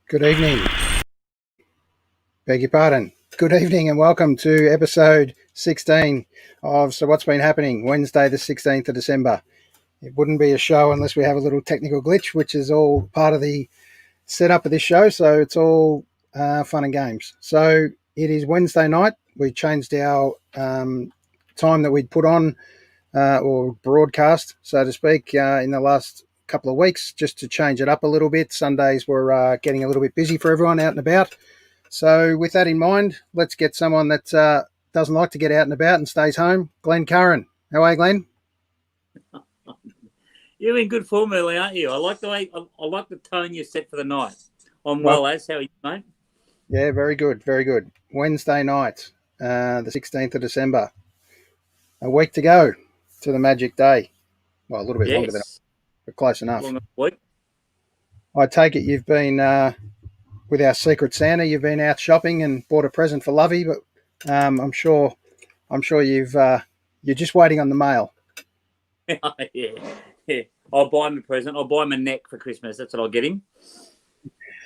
Good evening. Beg your pardon. Good evening and welcome to episode 16 of So What's Been Happening, Wednesday the 16th of December. It wouldn't be a show unless we have a little technical glitch, which is all part of the setup of this show, so it's all fun and games. So it is Wednesday night. We changed our time that we'd put on or broadcast, so to speak, in the last couple of weeks, just to change it up a little bit. Sundays were getting a little bit busy for everyone out and about. So with that in mind, let's get someone that doesn't like to get out and about and stays home. Glenn Curran. How are you, Glenn? You're in good form early, aren't you? I like the way I like the tone you set for the night. I'm well, as how are you, mate? Yeah, very good, very good. Wednesday night, the 16th of December. A week to go to the magic day. Well, a little bit longer than that, but close enough. I take it you've been with our Secret Santa. You've been out shopping and bought a present for Lovey, but I'm sure you're just waiting on the mail. Yeah. I'll buy him a present. I'll buy him a neck for Christmas. That's what I'll get him.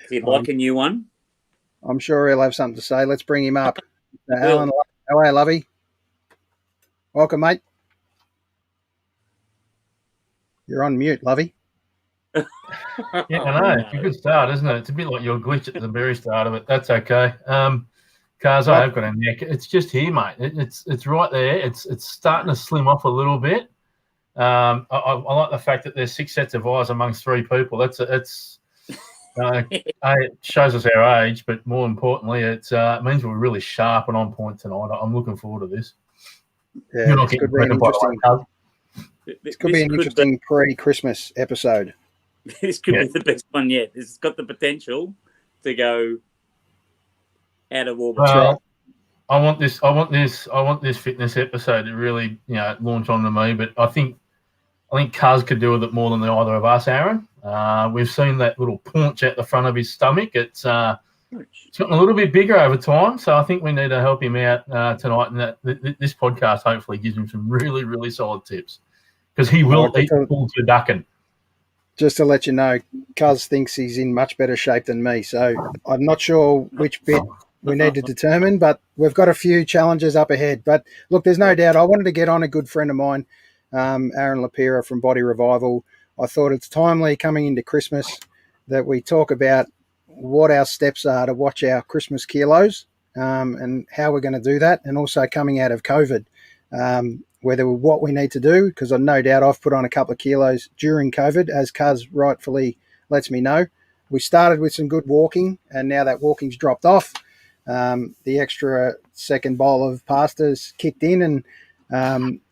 He'd like a new one. I'm sure he'll have something to say. Let's bring him up. Alan, how are you, Lovey? Welcome, mate. You're on mute, Lovey. Yeah, I know. It's a good start, isn't it? It's a bit like your glitch at the very start of it. That's okay. Cars, I have got a neck. It's just here, mate. It's right there. It's starting to slim off a little bit. I like the fact that there's 6 sets of eyes amongst 3 people. It shows us our age, but more importantly, it means we're really sharp and on point tonight. I'm looking forward to this. Yeah, this could be an interesting pre-Christmas episode. This could be the best one yet. This has got the potential to go out of orbit. Well, I want this fitness episode to really, launch onto me. But I think Cuz could do with it more than either of us, Aaron. We've seen that little paunch at the front of his stomach. It's gotten a little bit bigger over time, so I think we need to help him out tonight. And this podcast hopefully gives him some really, really solid tips because he will eat pulled to ducking. Just to let you know, Cuz thinks he's in much better shape than me, so I'm not sure which bit we need to determine, but we've got a few challenges up ahead. But look, there's no doubt I wanted to get on a good friend of mine, Aaron Lapira from BODYREVIVAL. I thought it's timely coming into Christmas that we talk about what our steps are to watch our Christmas kilos and how we're going to do that, and also coming out of COVID, what we need to do, because I've no doubt I've put on a couple of kilos during COVID, as Cuz rightfully lets me know. We started with some good walking, and now that walking's dropped off. The extra second bowl of pasta's kicked in, and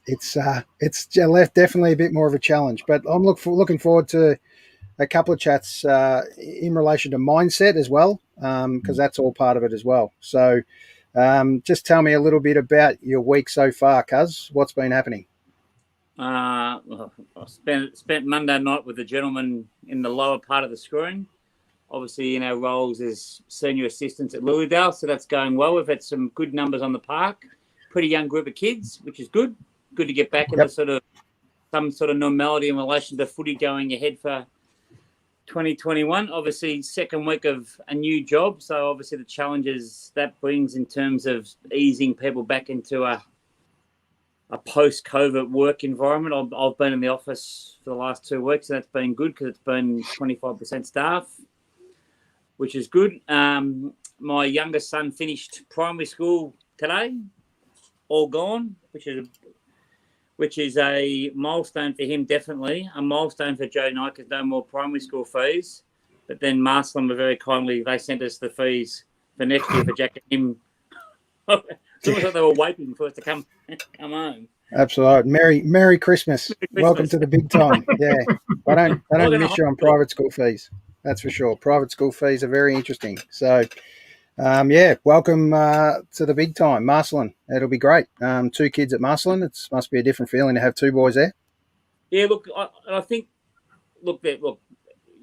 it's left definitely a bit more of a challenge. But I'm looking forward to a couple of chats in relation to mindset as well, because that's all part of it as well. So just tell me a little bit about your week so far, Cuz. What's been happening? I spent Monday night with the gentleman in the lower part of the screen. Obviously, in our roles as senior assistants at Louisdale, so that's going well. We've had some good numbers on the park. Pretty young group of kids, which is good. Good to get back into some sort of normality in relation to footy going ahead for 2021. Obviously, second week of a new job, so obviously the challenges that brings in terms of easing people back into a post-COVID work environment. I've been in the office for the last 2 weeks, and that's been good because it's been 25% staff, which is good. My youngest son finished primary school today, all gone, which is a milestone for him, definitely. A milestone for Joe Knight because no more primary school fees. But then Marsland were very kindly, they sent us the fees for next year for Jack and him. It's almost like they were waiting for us to come home. Absolutely. Merry Christmas. Welcome to the big time. Yeah. I don't miss you on private school fees. That's for sure. Private school fees are very interesting. So, welcome to the big time. Marsland. It'll be great. 2 kids at Marsland. It must be a different feeling to have 2 boys there. Yeah, look, I think,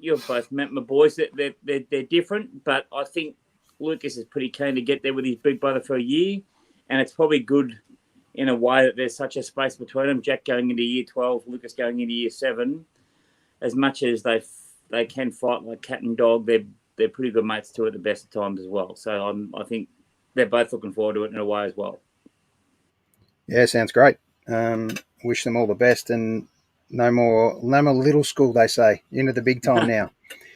you've both met my boys. They're different, but I think Lucas is pretty keen to get there with his big brother for a year, and it's probably good in a way that there's such a space between them. Jack going into year 12, Lucas going into year 7. As much as they can fight like cat and dog, they're they're pretty good mates too at the best of times as well. So I think they're both looking forward to it in a way as well. Yeah, sounds great. Wish them all the best, and no more little school, they say. Into the big time now.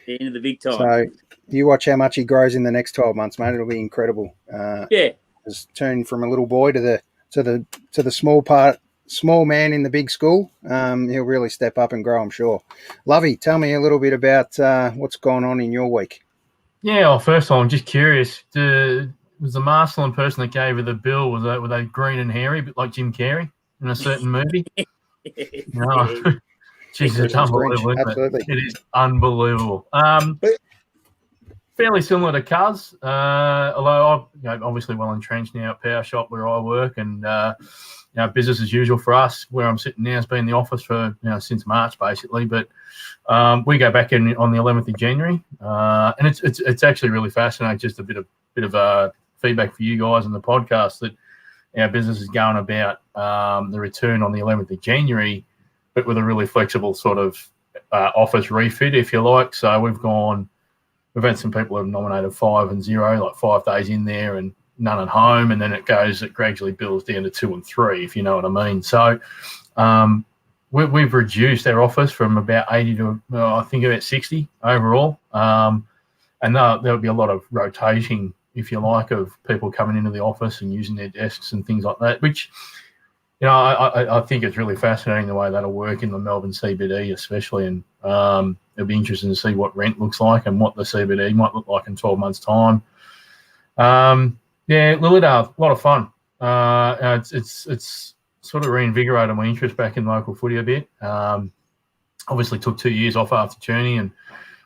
Into the big time. So you watch how much he grows in the next 12 months, mate. It'll be incredible. Yeah. Just turn from a little boy to the small man in the big school. He'll really step up and grow, I'm sure. Lovey, tell me a little bit about what's going on in your week. Yeah, well, first of all, I'm just curious. Was the Marsland person that gave her the bill, were they green and hairy, a bit like Jim Carrey in a certain movie? No. Jesus, it's unbelievable. Absolutely. It is unbelievable. Fairly similar to Cuz, although I'm obviously well entrenched now at Power Shop where I work, and business as usual for us. Where I'm sitting now has been in the office for since March basically, but we go back in on the 11th of January, and it's actually really fascinating. Just a bit of feedback for you guys on the podcast that our business is going about the return on the 11th of January, but with a really flexible sort of office refit, if you like. So we've had some people who have nominated 5 and 0, like 5 days in there and none at home, and then it gradually builds down to 2 and 3, if you know what I mean. So we've reduced our office from about 80 to I think about 60 overall, and there'll be a lot of rotating, if you like, of people coming into the office and using their desks and things like that, which I think it's really fascinating the way that'll work in the Melbourne CBD especially, and it'll be interesting to see what rent looks like and what the CBD might look like in 12 months' time. Lilydale, a lot of fun. It's sort of reinvigorated my interest back in local footy a bit. Obviously took 2 years off after journey and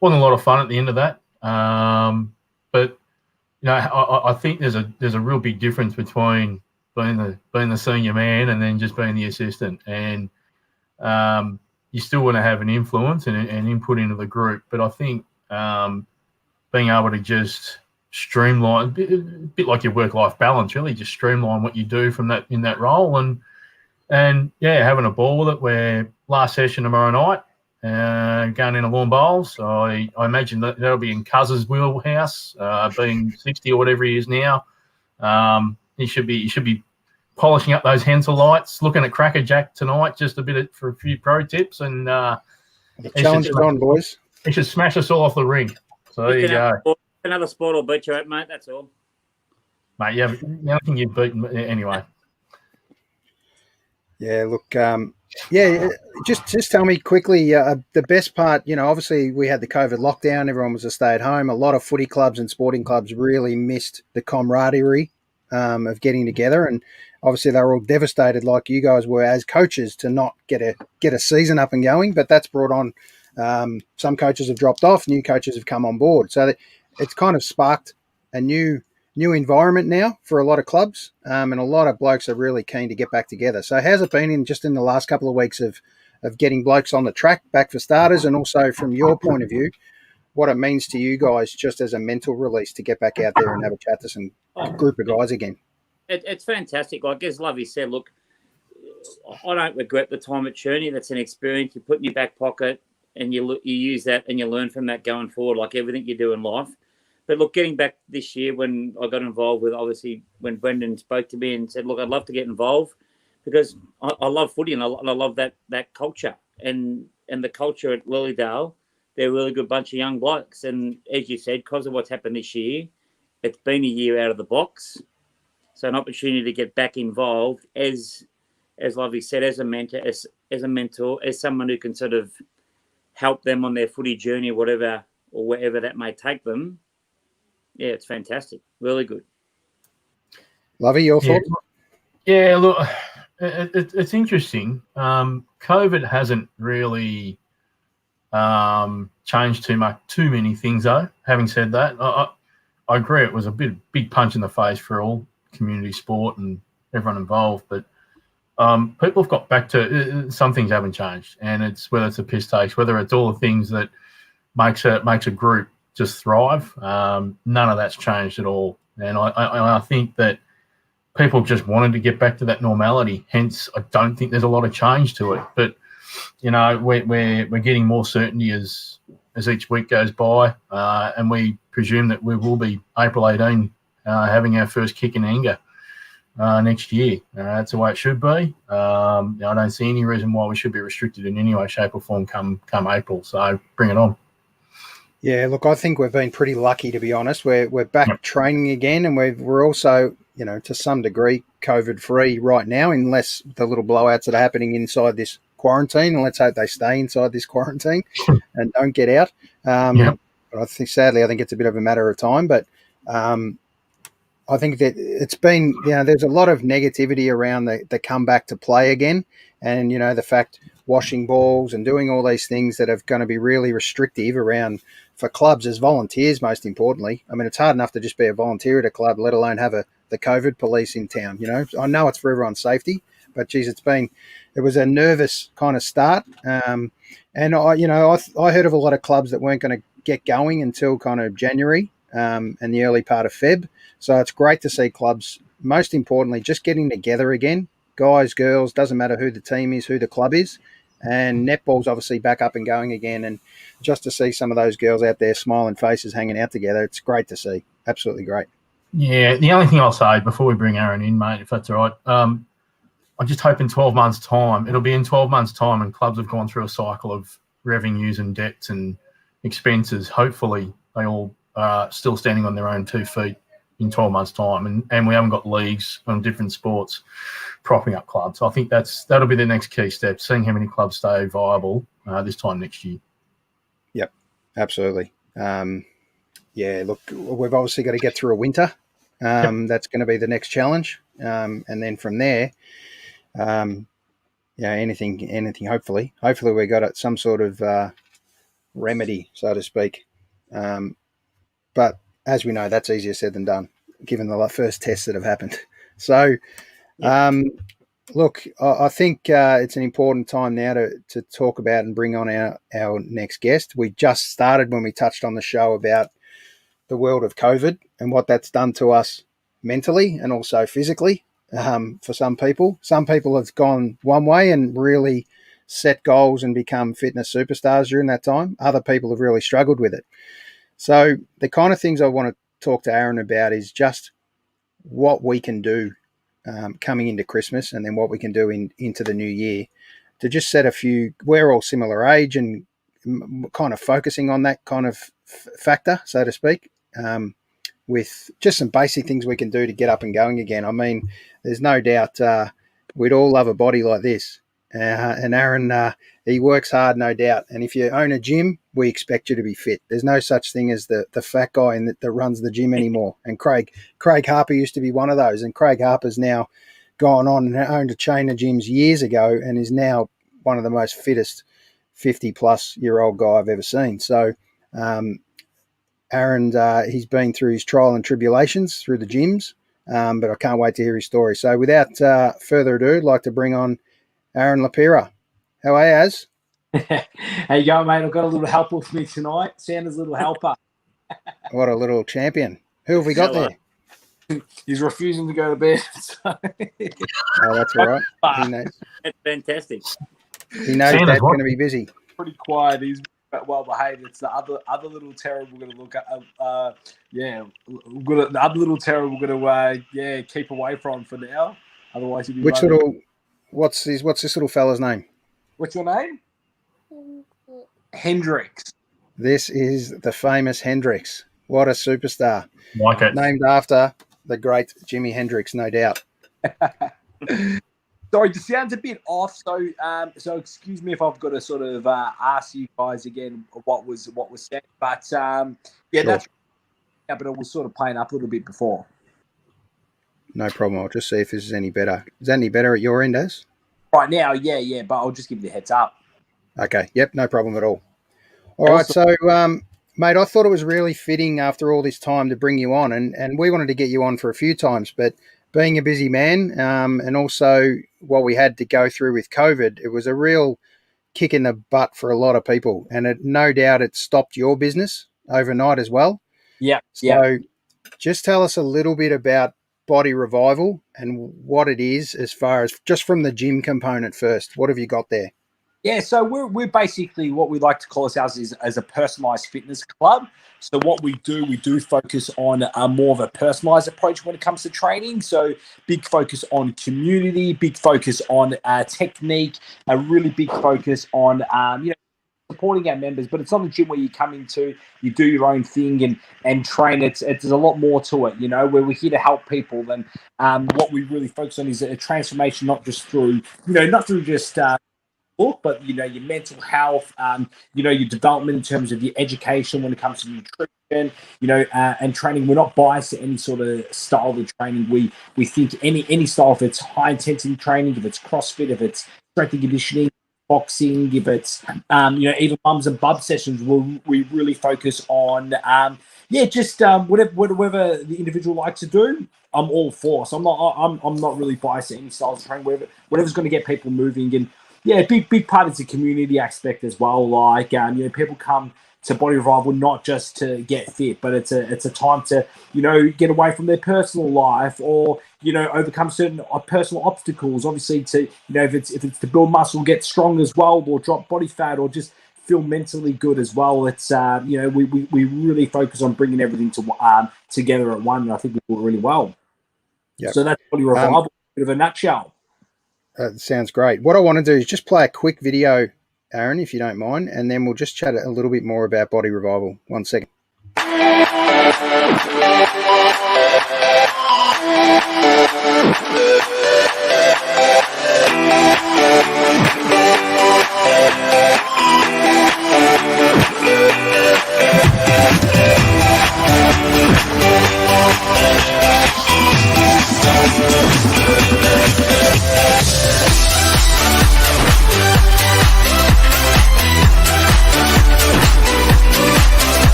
wasn't a lot of fun at the end of that. But I think there's a real big difference between being the senior man and then just being the assistant, and you still want to have an influence and input into the group. But I think being able to just streamline, a bit like your work-life balance, really just streamline what you do from that in that role, and having a ball with it. Where last session tomorrow night, going in a lawn bowls. I imagine that'll be in Cuz's wheelhouse, being 60 or whatever he is now. He should be polishing up those Hensel lights, looking at Cracker Jack tonight, just for a few pro tips, and the challenge is on, boys. He should smash us all off the ring. So there you go. Another sport will beat you at, mate. That's all. Mate, yeah, nothing you've beaten anyway. Yeah, look, just tell me quickly the best part. Obviously we had the COVID lockdown. Everyone was a stay at home. A lot of footy clubs and sporting clubs really missed the camaraderie of getting together, and obviously they were all devastated, like you guys were as coaches, to not get a season up and going. But that's brought on some coaches have dropped off, new coaches have come on board, so it's kind of sparked a new environment now for a lot of clubs, and a lot of blokes are really keen to get back together. So how's it been in the last couple of weeks of getting blokes on the track back for starters, and also from your point of view, what it means to you guys just as a mental release to get back out there and have a chat to some group of guys again? It's fantastic. Like as Lovey said, look, I don't regret the time at Cherney. That's an experience you put in your back pocket, and you use that and you learn from that going forward, like everything you do in life. But look, getting back this year when I got involved with, obviously, when Brendan spoke to me and said, look, I'd love to get involved because I love footy and I love that culture. And the culture at Lilydale, they're a really good bunch of young blokes. And as you said, because of what's happened this year, it's been a year out of the box. So an opportunity to get back involved as Lovey said, as a mentor, as someone who can sort of help them on their footy journey or whatever, or wherever that may take them. Yeah, it's fantastic. Really good. Lovey, your thoughts? Yeah, look, it's interesting. COVID hasn't really changed too many things, though. Having said that, I agree it was a big punch in the face for all community sport and everyone involved. But people have got back to some things haven't changed, and it's whether it's a piss takes, whether it's all the things that makes a group just thrive. None of that's changed at all, and I think that people just wanted to get back to that normality. Hence, I don't think there's a lot of change to it. But we're getting more certainty as as each week goes by, and we presume that we will be April 18 having our first kick in anger next year. That's the way it should be. I don't see any reason why we should be restricted in any way, shape or form come April. So bring it on. Yeah, look, I think we've been pretty lucky, to be honest. We're back training again, and we're also, to some degree, COVID-free right now, unless the little blowouts that are happening inside this quarantine. And let's hope they stay inside this quarantine and don't get out. But I think, sadly, I think it's a bit of a matter of time. But I think that it's been, there's a lot of negativity around the comeback to play again, and the fact washing balls and doing all these things that are going to be really restrictive around for clubs as volunteers, most importantly. I mean, it's hard enough to just be a volunteer at a club, let alone have the COVID police in town. I know it's for everyone's safety, but geez, it was a nervous kind of start. And I heard of a lot of clubs that weren't going to get going until kind of January and the early part of Feb. So it's great to see clubs, most importantly, just getting together again. Guys, girls, doesn't matter who the team is, who the club is. And netball's obviously back up and going again. And just to see some of those girls out there, smiling faces, hanging out together, it's great to see. Absolutely great. Yeah, the only thing I'll say before we bring Aaron in, mate, if that's all right, I just hope in 12 months' time, it'll be in 12 months' time and clubs have gone through a cycle of revenues and debts and expenses. Hopefully they all are still standing on their own 2 feet in 12 months' time, and we haven't got leagues on different sports propping up clubs. I think that'll be the next key step, seeing how many clubs stay viable this time next year. Yep, absolutely. Look, we've obviously got to get through a winter. That's going to be the next challenge. And then from there, anything, hopefully we got some sort of remedy, so to speak. But as we know, that's easier said than done, given the first tests that have happened. So, look, I think it's an important time now to talk about and bring on our next guest. We just started when we touched on the show about the world of COVID and what that's done to us mentally and also physically for some people. Some people have gone one way and really set goals and become fitness superstars during that time. Other people have really struggled with it. So the kind of things I want to talk to Aaron about is just what we can do coming into Christmas, and then what we can do into the new year to just set a few. We're all similar age and kind of focusing on that kind of factor, so to speak, with just some basic things we can do to get up and going again. I mean, there's no doubt we'd all love a body like this. And Aaron, he works hard, no doubt. And if you own a gym, we expect you to be fit. There's no such thing as the fat guy that runs the gym anymore. And Craig Harper used to be one of those. And Craig Harper's now gone on and owned a chain of gyms years ago and is now one of the most fittest 50-plus-year-old guy I've ever seen. So Aaron, he's been through his trial and tribulations through the gyms, but I can't wait to hear his story. So without further ado, I'd like to bring on Aaron Lapira. How are you, Az? How you going, mate? I've got a little helper with me tonight. Santa's little helper. What a little champion. Who have we got there? He's refusing to go to bed. So. Oh, that's all right. He knows. That's fantastic. He knows Dad's going to be busy. Pretty quiet. He's well behaved. It's the other little terror we're going to look at. The other little terror we're going to keep away from for now. Otherwise, he'll be What's this little fella's name? What's your name? Hendrix. This is the famous Hendrix. What a superstar. Like it. Named after the great Jimi Hendrix, no doubt. Sorry, the sound's a bit off, so excuse me if I've got to sort of ask you guys again what was said. But sure. That's but it was sort of playing up a little bit before. No problem. I'll just see if this is any better. Is that any better at your end, Az? Right now, yeah, but I'll just give you the heads up. Okay, yep, no problem at all. All right, so, mate, I thought it was really fitting after all this time to bring you on, and we wanted to get you on for a few times, but being a busy man and also what we had to go through with COVID, it was a real kick in the butt for a lot of people, and no doubt it stopped your business overnight as well. Yeah. So just tell us a little bit about Body Revival and what it is as far as just from the gym component first. What have you got there? Yeah, so we're basically what we like to call ourselves is as a personalized fitness club. So what we do focus on more of a personalized approach when it comes to training. So big focus on community, big focus on technique, a really big focus on supporting our members. But it's not a gym where you come into, you do your own thing and train. It's there's a lot more to it, where we're here to help people. And what we really focus on is a transformation, not just through not through just book, but your mental health, your development in terms of your education when it comes to nutrition, and training. We're not biased to any sort of style of training. We think any style, if it's high intensity training, if it's CrossFit, if it's strength and conditioning, boxing, if it's even mums and bub sessions, we really focus on whatever the individual likes to do. I'm all for. So I'm not really biased to any style of training. Whatever's going to get people moving. And yeah, big part is the community aspect as well. Like people come to Body Revival not just to get fit, but it's a time to get away from their personal life or overcome certain personal obstacles. Obviously, to if it's to build muscle, get strong as well, or drop body fat, or just feel mentally good as well. It's we really focus on bringing everything together at one, and I think we do it really well. Yep. So that's Body Revival, bit of a nutshell. Sounds great. What I want to do is just play a quick video, Aaron, if you don't mind, and then we'll just chat a little bit more about Body Revival. 1 second.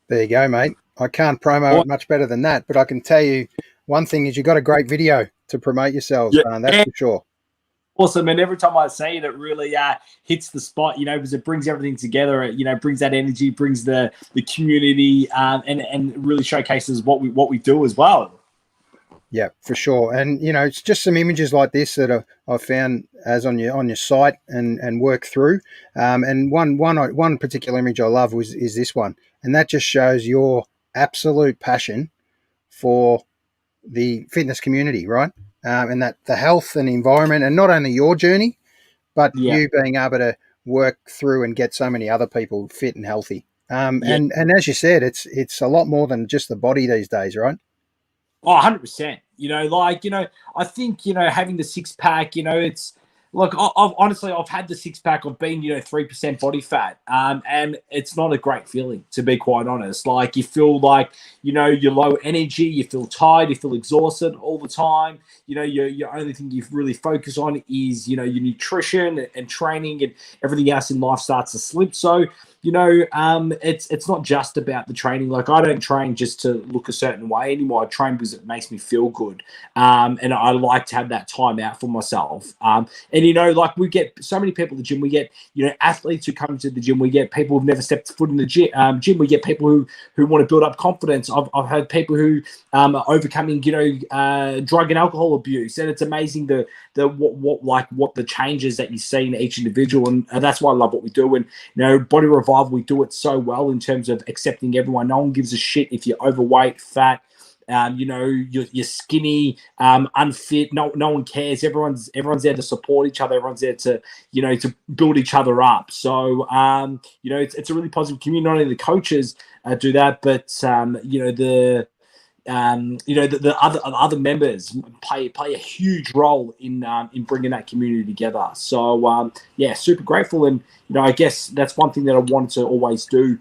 There you go, mate. I can't promo it much better than that, but I can tell you one thing is you've got a great video to promote yourselves, that's for sure. Awesome, and every time I say it, it really hits the spot, because it brings everything together. It brings that energy, brings the community, and really showcases what we do as well. Yeah, for sure. And it's just some images like this that I've found as on your site and work through. And one particular image I love is this one, and that just shows your absolute passion for the fitness community, right? And that the health and the environment, and not only your journey, but you being able to work through and get so many other people fit and healthy. And as you said, it's a lot more than just the body these days, right? Oh, 100%. I think, having the six pack, it's look, I've had the six pack. I've been, 3% body fat. And it's not a great feeling, to be quite honest. Like, you feel like, you're low energy, you feel tired, you feel exhausted all the time. Your only thing you really focus on is, your nutrition and training, and everything else in life starts to slip. So, it's not just about the training. Like, I don't train just to look a certain way anymore. I train because it makes me feel good. And I like to have that time out for myself. And, like, we get so many people at the gym. We get, athletes who come to the gym. We get people who've never stepped foot in the gym. We get people who want to build up confidence. I've had people who are overcoming, drug and alcohol abuse. And it's amazing what the changes that you see in each individual. And that's why I love what we do. And, Body Revival, we do it so well in terms of accepting everyone. No one gives a shit if you're overweight, fat, you're skinny, unfit. No one cares. Everyone's there to support each other. Everyone's there to build each other up. So it's a really positive community. Not only the coaches do that, but the other members play a huge role in bringing that community together. So super grateful. And I guess that's one thing that I wanted to always do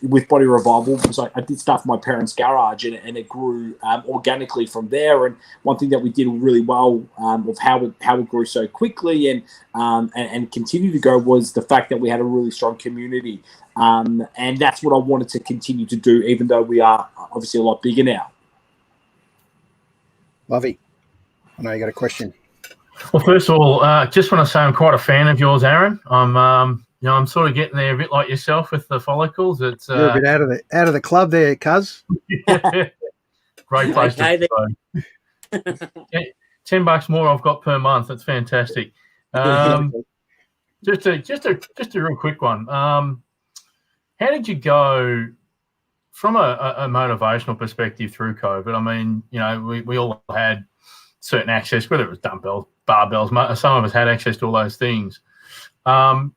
with Body Revival was I did stuff in my parents' garage, and it grew organically from there. And one thing that we did really well of how it grew so quickly and continued to grow was the fact that we had a really strong community. And that's what I wanted to continue to do, even though we are obviously a lot bigger now. Lovey, I know you got a question. Well, first of all, just want to say I'm quite a fan of yours, Aaron. I'm sort of getting there a bit like yourself with the follicles. It's You're a bit out of the club there, cuz. Great place to go. $10 more I've got per month. That's fantastic. Just a real quick one. How did you go from a motivational perspective through COVID? I mean, we all had certain access, whether it was dumbbells, barbells. Some of us had access to all those things. I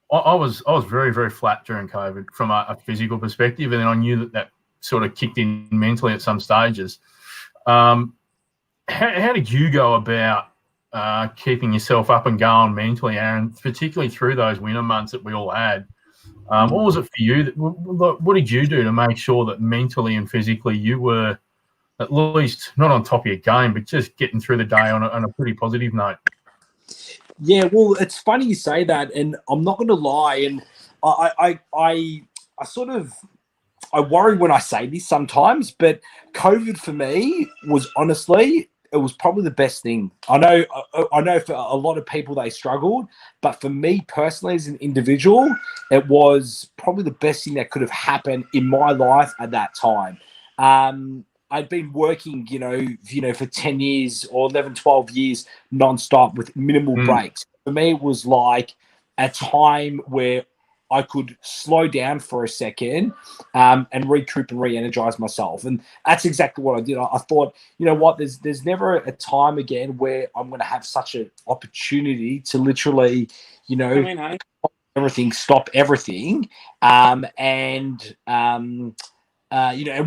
was very, very flat during COVID from a physical perspective, and then I knew that sort of kicked in mentally at some stages. How did you go about keeping yourself up and going mentally, Aaron, particularly through those winter months that we all had? What was it for you? What did you do to make sure that mentally and physically you were at least not on top of your game, but just getting through the day on a pretty positive note? Yeah, well, it's funny you say that, and I'm not going to lie, and I worry when I say this sometimes, but COVID for me was honestly, it was probably the best thing. I know for a lot of people they struggled, but for me personally as an individual, it was probably the best thing that could have happened in my life at that time. I'd been working, for 10 years or 11, 12 years nonstop with minimal breaks. For me, it was like a time where I could slow down for a second and recoup and re-energize myself. And that's exactly what I did. I thought, you know what, there's never a time again where I'm going to have such an opportunity to literally, stop everything. And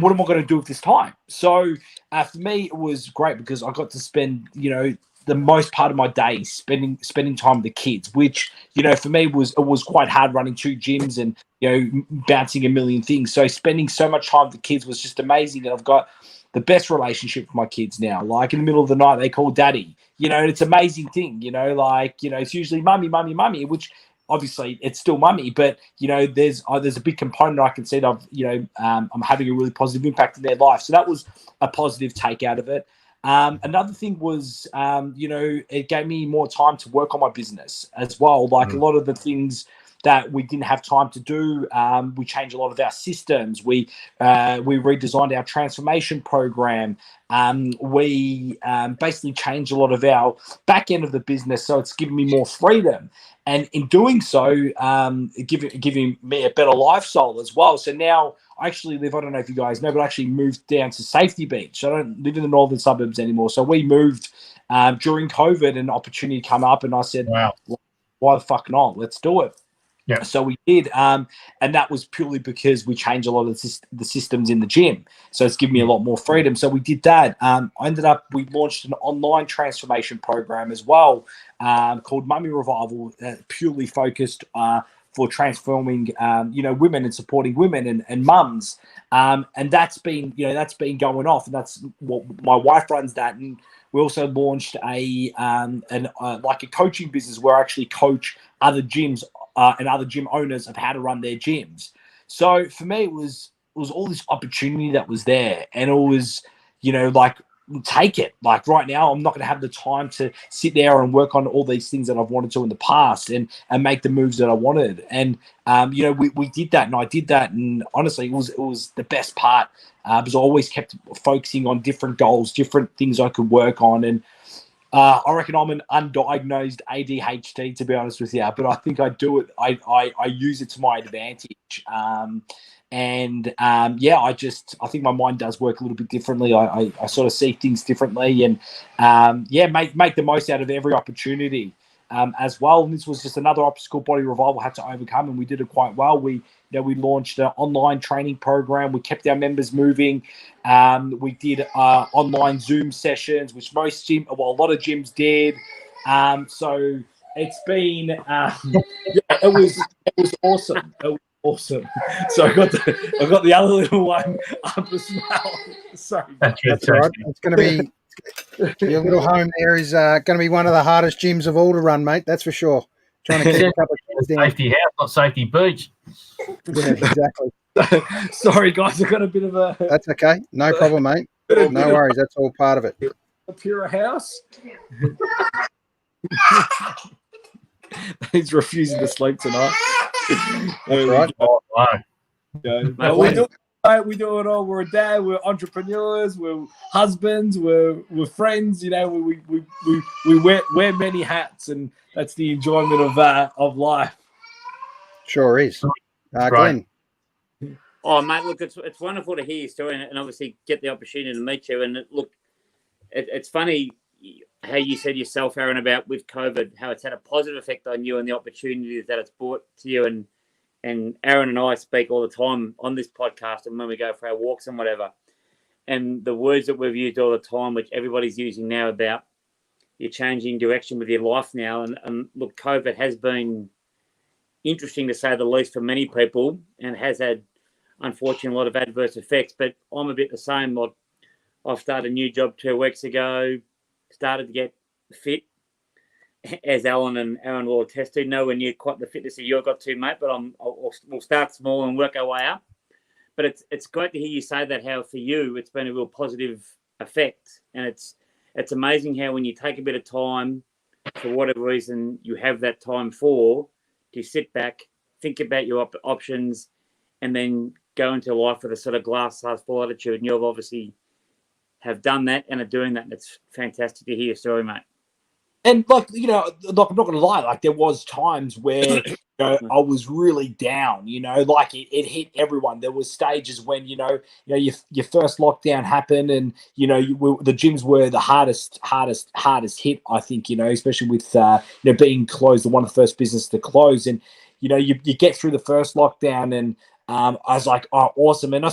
what am I going to do with this time? So for me, it was great because I got to spend, the most part of my day spending time with the kids, which, for me it was quite hard running 2 gyms and, bouncing a million things. So spending so much time with the kids was just amazing. And I've got the best relationship with my kids now. Like in the middle of the night, they call daddy, and it's an amazing thing, it's usually mummy, which obviously it's still mummy, but there's a big component I can see of I'm having a really positive impact in their life. So that was a positive take out of it. Another thing was it gave me more time to work on my business as well. Like a lot of the things that we didn't have time to do, we changed a lot of our systems. We redesigned our transformation program. We basically changed a lot of our back end of the business, so it's given me more freedom. And in doing so, giving me a better lifestyle as well. So now I actually live, I don't know if you guys know, but I actually moved down to Safety Beach. I don't live in the northern suburbs anymore. So we moved during COVID, an opportunity came up, and I said, wow, why the fuck not? Let's do it. Yeah. So we did, and that was purely because we changed a lot of the systems in the gym. So it's given me a lot more freedom. So we did that. We launched an online transformation program as well called Mummy Revival, purely focused for transforming, women and supporting women and mums. And that's been going off, and that's what my wife runs that. And we also launched a coaching business where I actually coach other gyms and other gym owners of how to run their gyms. So for me, it was all this opportunity that was there, and it was, take it. Like right now, I'm not going to have the time to sit there and work on all these things that I've wanted to in the past and make the moves that I wanted. And, we did that, and I did that. And honestly, it was the best part because I always kept focusing on different goals, different things I could work on. And I reckon I'm an undiagnosed ADHD, to be honest with you, but I think I do it. I use it to my advantage. I think my mind does work a little bit differently. I sort of see things differently, and make the most out of every opportunity as well. And this was just another obstacle Body Revival had to overcome, and we did it quite well. We launched an online training program. We kept our members moving. We did online Zoom sessions, which a lot of gyms did. So it's been, it was awesome. It was Awesome. So I got the other little one up as well. Sorry. That's That's all right. fantastic. It's going to be your little home there is going to be one of the hardest gyms of all to run, mate. That's for sure. Trying to keep a couple of kids down. Safety house, not safety beach. Yeah, exactly. Sorry, guys. I got a bit of a That's okay. No problem, mate. No worries. That's all part of it. Lapira house. He's refusing to sleep tonight. That's right. Oh, wow. Yeah. We do it all. We're a dad. We're entrepreneurs. We're husbands. We're friends. You know, we wear many hats, and that's the enjoyment of life. Sure is. Glenn. Oh, mate, look, it's wonderful to hear your story and obviously get the opportunity to meet you. And it's funny how you said yourself, Aaron, about with COVID, how it's had a positive effect on you and the opportunities that it's brought to you. And Aaron and I speak all the time on this podcast and when we go for our walks and whatever. And the words that we've used all the time, which everybody's using now about you're changing direction with your life now. And look, COVID has been interesting to say the least for many people and has had, unfortunately, a lot of adverse effects. But I'm a bit the same. Like, I've started a new job 2 weeks ago, started to get fit, as Alan and Aaron will attest to. Nowhere near quite the fitness that you've got to, mate, but we'll start small and work our way up. But it's great to hear you say that, how for you it's been a real positive effect. And it's amazing how when you take a bit of time, for whatever reason you have that time for, to sit back, think about your options, and then go into life with a sort of glass half full attitude. And you've obviously have done that and are doing that. And it's fantastic to hear your story, mate. And I'm not going to lie, like there was times where I was really down, like it hit everyone. There was stages when, your first lockdown happened and, the gyms were the hardest hit, I think, especially with, being closed, one of the first business to close. And, you get through the first lockdown and I was like, oh, awesome. And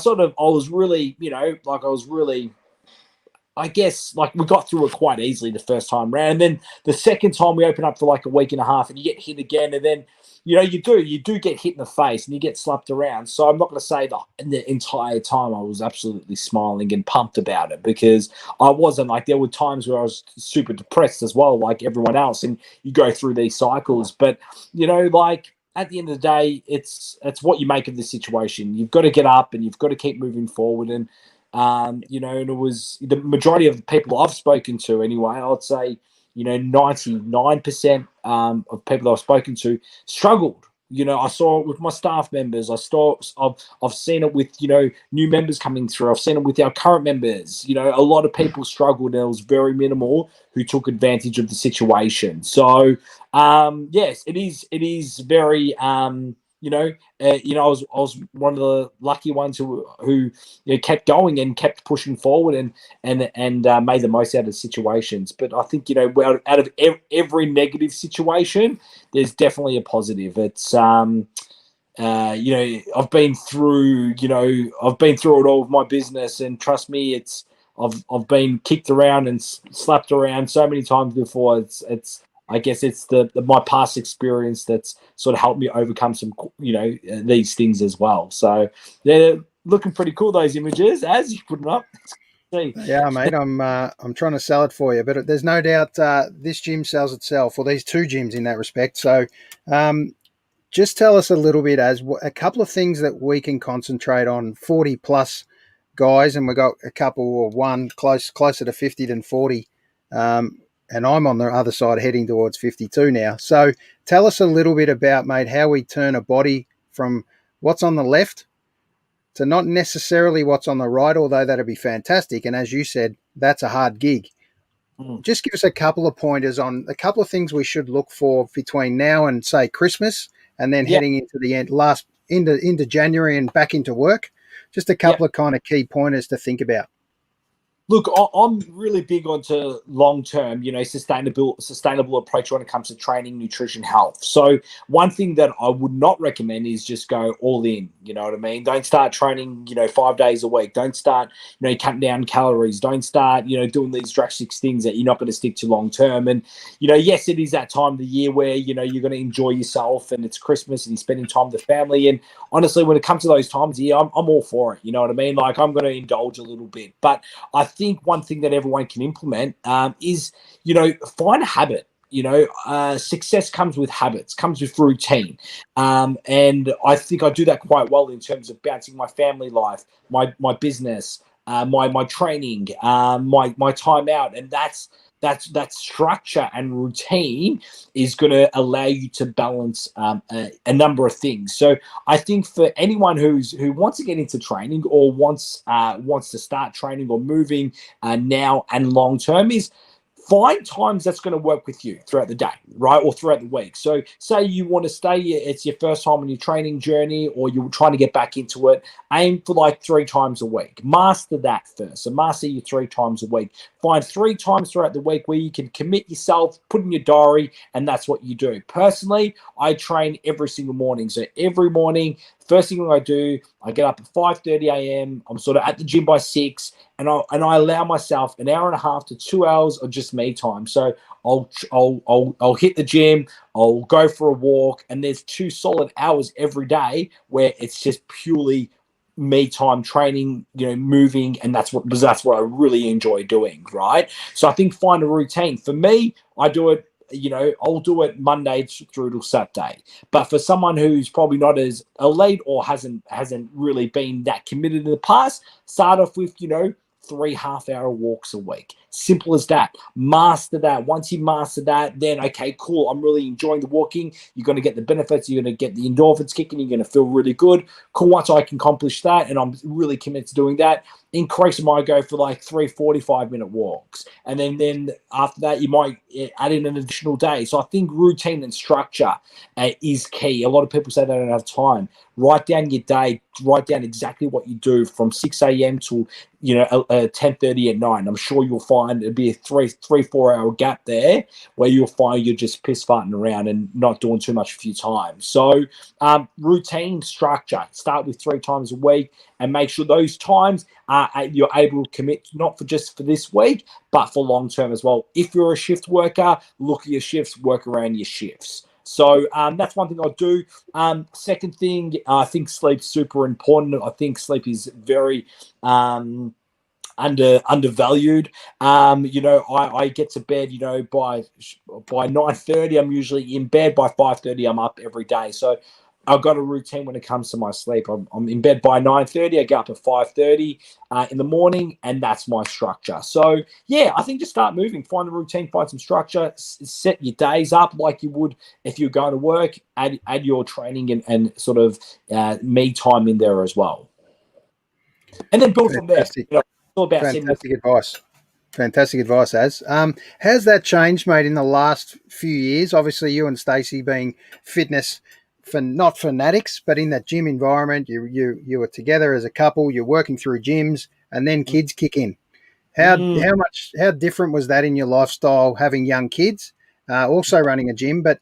I guess, like, we got through it quite easily the first time round. And then the second time we open up for like a week and a half and you get hit again. And then, you do get hit in the face and you get slapped around. So I'm not going to say that the entire time I was absolutely smiling and pumped about it, because I wasn't. Like, there were times where I was super depressed as well, like everyone else. And you go through these cycles. But, like, at the end of the day, it's what you make of the situation. You've got to get up and you've got to keep moving forward. And, and it was the majority of the people I've spoken to anyway, I'd say, 99% of people that I've spoken to struggled. I saw it with my staff members. I've seen it with, new members coming through. I've seen it with our current members. A lot of people struggled and it was very minimal who took advantage of the situation. So, yes, it is very, I was one of the lucky ones who kept going and kept pushing forward and made the most out of the situations. But I think out of every negative situation, there's definitely a positive. It's I've been through it all with my business, and trust me, I've been kicked around and slapped around so many times before. I guess it's my past experience that's sort of helped me overcome some, these things as well. So they're looking pretty cool, those images, as you put them up. Yeah, mate, I'm trying to sell it for you, but there's no doubt this gym sells itself, or these two gyms in that respect. So just tell us a little bit, as a couple of things that we can concentrate on, 40 plus guys, and we've got a couple, or one closer to 50 than 40. And I'm on the other side heading towards 52 now. So tell us a little bit about, mate, how we turn a body from what's on the left to not necessarily what's on the right, although that'd be fantastic. And as you said, that's a hard gig. Just give us a couple of pointers on a couple of things we should look for between now and, say, Christmas, and then heading into the end, into January and back into work. Just a couple of kind of key pointers to think about. Look, I'm really big onto long-term, sustainable approach when it comes to training, nutrition, health. So one thing that I would not recommend is just go all in. You know what I mean? Don't start training, 5 days a week. Don't start, cutting down calories. Don't start, doing these drastic things that you're not going to stick to long-term. And, yes, it is that time of the year where, you're going to enjoy yourself and it's Christmas and you're spending time with the family. And honestly, when it comes to those times of year, I'm all for it. You know what I mean? Like, I'm going to indulge a little bit. But I think one thing that everyone can implement is, find a habit. Success comes with habits, comes with routine. And I think I do that quite well in terms of balancing my family life, my business, my training, my time out. And that structure and routine is going to allow you to balance a number of things. So I think for anyone who wants to get into training or wants to start training or moving now and long term is find times that's going to work with you throughout the day, right? Or throughout the week. So say you want to stay, it's your first time on your training journey or you're trying to get back into it, aim for like 3 times a week. Master that first. So master your 3 times a week. Find 3 times throughout the week where you can commit yourself, put in your diary, and that's what you do. Personally, I train every single morning. So every morning, first thing I do, I get up at 5:30 a.m. I'm sort of at the gym by 6, and I allow myself an hour and a half to 2 hours of just me time. So I'll hit the gym, I'll go for a walk, and there's 2 solid hours every day where it's just purely me time training, moving, and that's what I really enjoy doing, right? So I think find a routine. For me, I do it. I'll do it Monday through to Saturday. But for someone who's probably not as elite or hasn't really been that committed in the past, start off with 3 half-hour walks a week. Simple as that. Master that. Once you master that, then okay, cool. I'm really enjoying the walking. You're going to get the benefits. You're going to get the endorphins kicking. You're going to feel really good. Cool. Once I can accomplish that, and I'm really committed to doing that, increase my go for like 3 45-minute walks. And then after that, you might add in an additional day. So I think routine and structure is key. A lot of people say they don't have time. Write down your day. Write down exactly what you do from 6 a.m. to 10:30 at night. I'm sure you'll find it'll be a 3-4 hour gap there where you'll find you're just piss farting around and not doing too much with your time. So routine, structure. Start with 3 times a week and make sure those times you're able to commit, not just for this week, but for long term as well. If you're a shift worker, look at your shifts, work around your shifts. So that's one thing I do. Second thing, I think sleep's super important. I think sleep is very undervalued. I get to bed, by 9:30. I'm usually in bed. By 5:30, I'm up every day. So I've got a routine when it comes to my sleep. I'm in bed by 9:30. I get up at 5:30 in the morning, and that's my structure. So, yeah, I think just start moving. Find a routine, find some structure, set your days up like you would if you're going to work, add your training and sort of me time in there as well. And then build from there. It's all about fantastic advice. Fantastic advice, Az. Has that changed, mate, in the last few years? Obviously, you and Stacey being fitness not fanatics, but in that gym environment, you were together as a couple, you're working through gyms, and then kids kick in. How different was that in your lifestyle, having young kids, also running a gym, but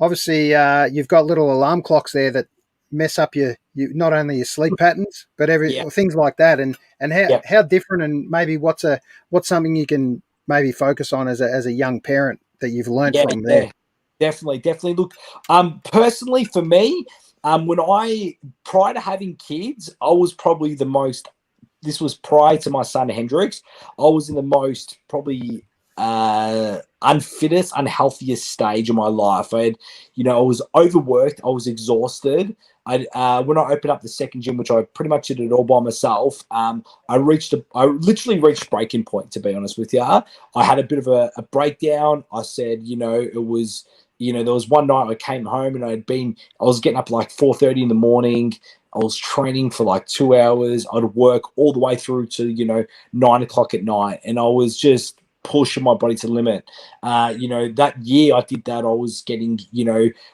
obviously you've got little alarm clocks there that mess up your not only your sleep patterns, but things like that, and how different, and maybe what's something you can maybe focus on as a young parent that you've learned from there. Definitely. Look, personally for me, prior to having kids, I was probably this was prior to my son Hendrix, I was in the most probably unfittest, unhealthiest stage of my life. I was overworked, I was exhausted. When I opened up the second gym, which I pretty much did it all by myself, I literally reached breaking point, to be honest with you. I had a bit of a breakdown. I said, it was, there was one night I came home and I was getting up like 4:30 in the morning. I was training for like 2 hours. I'd work all the way through to, 9 o'clock at night. And I was just pushing my body to the limit. That year I did that, I was getting,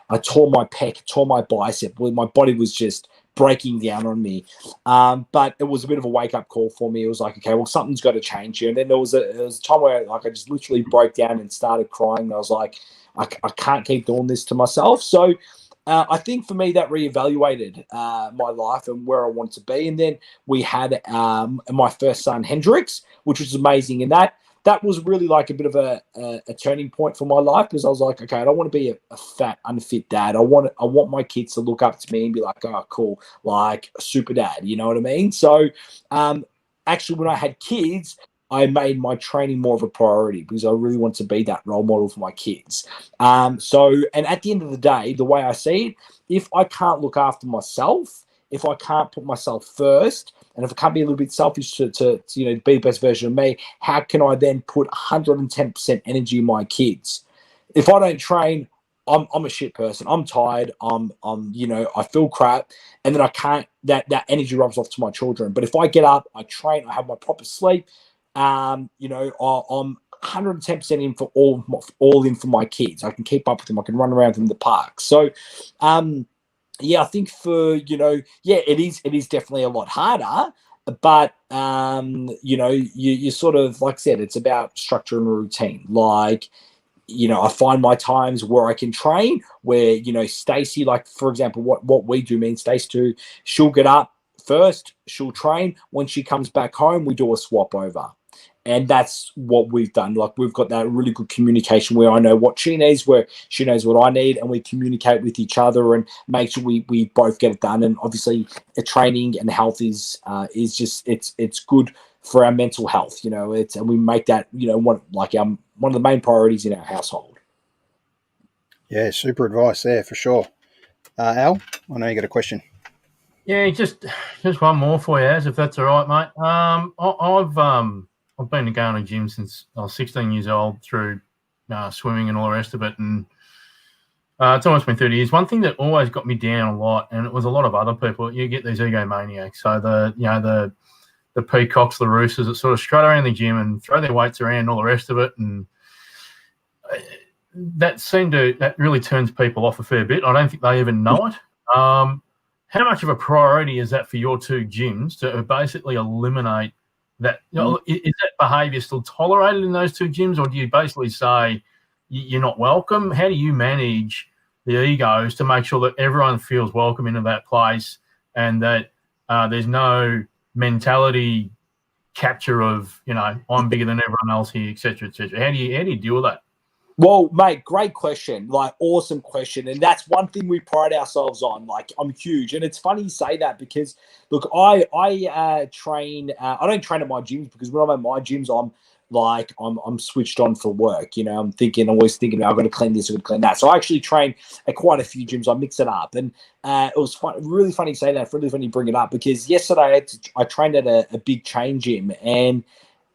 I tore my pec, tore my bicep. Well, my body was just breaking down on me. But it was a bit of a wake up call for me. It was like, okay, well, something's got to change here. And then there was a time where like I just literally broke down and started crying. And I was like, I can't keep doing this to myself. So I think for me that reevaluated my life and where I wanted to be. And then we had my first son, Hendrix, which was amazing. And that was really like a bit of a turning point for my life, because I was like, okay, I don't want to be a fat, unfit dad. I want my kids to look up to me and be like, oh, cool, like a super dad. You know what I mean? So actually, when I had kids, I made my training more of a priority because I really want to be that role model for my kids. And at the end of the day, the way I see it, if I can't look after myself, if I can't put myself first, and if I can't be a little bit selfish to be the best version of me, how can I then put 110% energy in my kids? If I don't train, I'm a shit person. I'm tired. I feel crap, and then I can't. That energy rubs off to my children. But if I get up, I train, I have my proper sleep. I'm 110% in for all in for my kids. I can keep up with them. I can run around in the park. So, I think for it is definitely a lot harder. But you sort of, like I said, it's about structure and routine. Like, I find my times where I can train. Where Stacey, like for example, what we do, me and Stacey, she'll get up first, she'll train. When she comes back home, we do a swap over. And that's what we've done. Like, we've got that really good communication where I know what she needs, where she knows what I need, and we communicate with each other and make sure we both get it done. And obviously, training and health is just it's good for our mental health. And we make that one of the main priorities in our household. Yeah, super advice there for sure. Al, I know you got a question. Yeah, just one more for you, Az, if that's all right, mate. I've been going to gym since I was 16 years old, through swimming and all the rest of it, and it's almost been 30 years. One thing that always got me down a lot, and it was a lot of other people, you get these egomaniacs. So the peacocks, the roosters that sort of strut around the gym and throw their weights around and all the rest of it, and that really turns people off a fair bit. I don't think they even know it. How much of a priority is that for your two gyms to basically eliminate that? Is that behaviour still tolerated in those two gyms, or do you basically say you're not welcome? How do you manage the egos to make sure that everyone feels welcome into that place, and that there's no mentality capture of I'm bigger than everyone else here, etc., etc.? How do you deal with that? Well, mate, great question. Like, awesome question. And that's one thing we pride ourselves on. Like, I'm huge. And it's funny you say that because, look, I train. I don't train at my gyms because when I'm at my gyms, I'm switched on for work. I'm always thinking, I've got to clean this, I've got to clean that. So I actually train at quite a few gyms. I mix it up. And it was really funny you say that. Really funny you bring it up, because yesterday I trained at a big chain gym, and